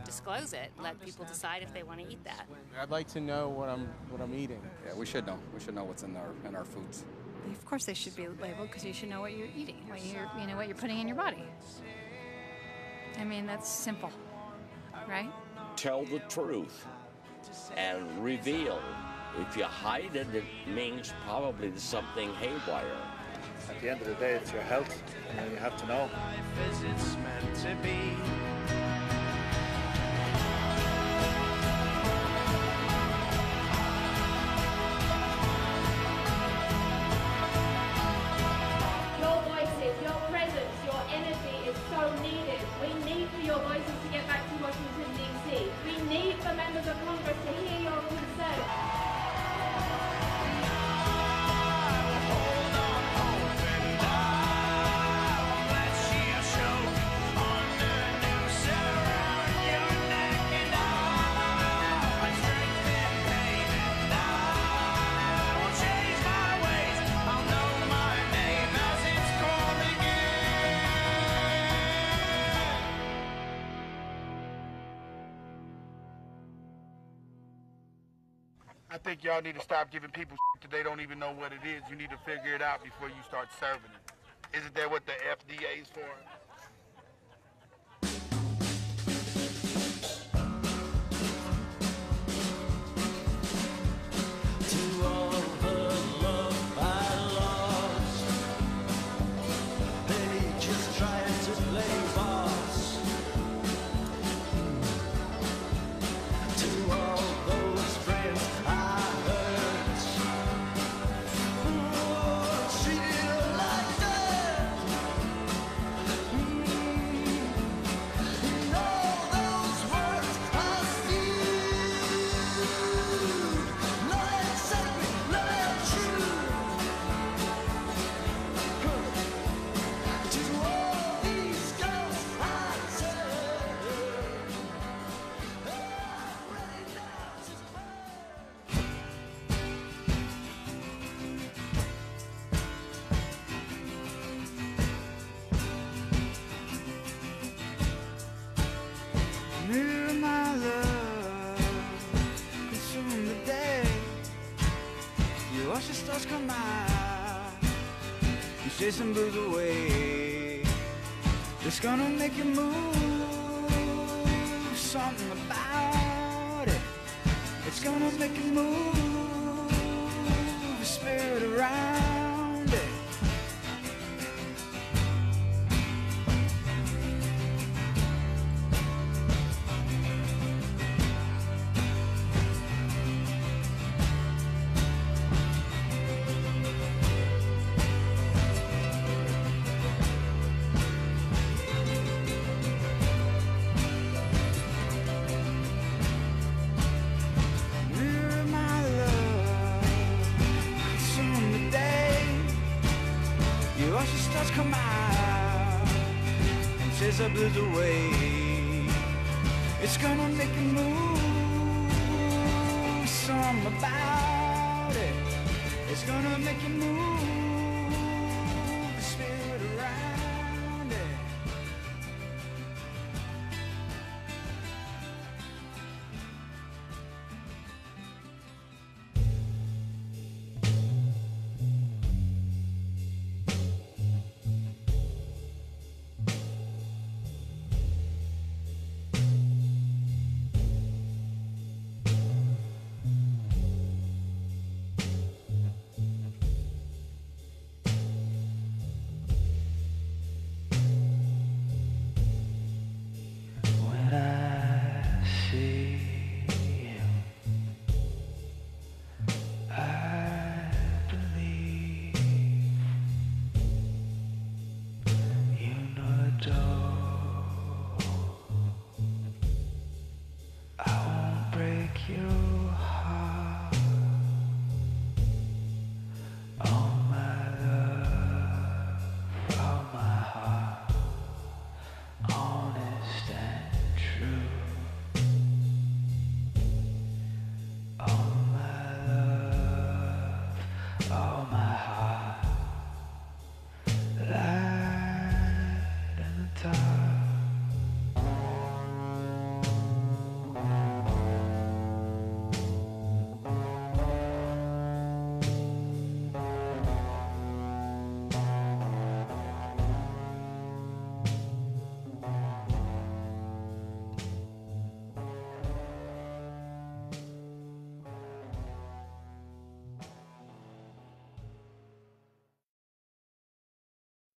disclose it. Let people decide if they want to eat that. I'd like to know what I'm eating. Yeah, we should know. We should know what's in our foods. Of course, they should be labeled because you should know what you're eating, what you're putting in your body. I mean, that's simple, right? Tell the truth and reveal. If you hide it, it means probably there's something haywire. At the end of the day, it's your health, and you have to know. Life as it's meant to be. Your voices, your presence, your energy is so needed. We need for your voices to get back to Washington, D.C. We need for members of I think y'all need to stop giving people shit that they don't even know what it is. You need to figure it out before you start serving it. Isn't that what the FDA is for? Mirror my love, consume the day. You watch the stars come out, you chase some blues away. It's gonna make you move, something about it. It's gonna make you move, the spirit around it. Mirror my love, consume the day. You watch the stars come out and chase the blues away. It's gonna make you move, something about it. It's gonna make you move, the spirit around it. When I see you, I believe you know the door. I won't break your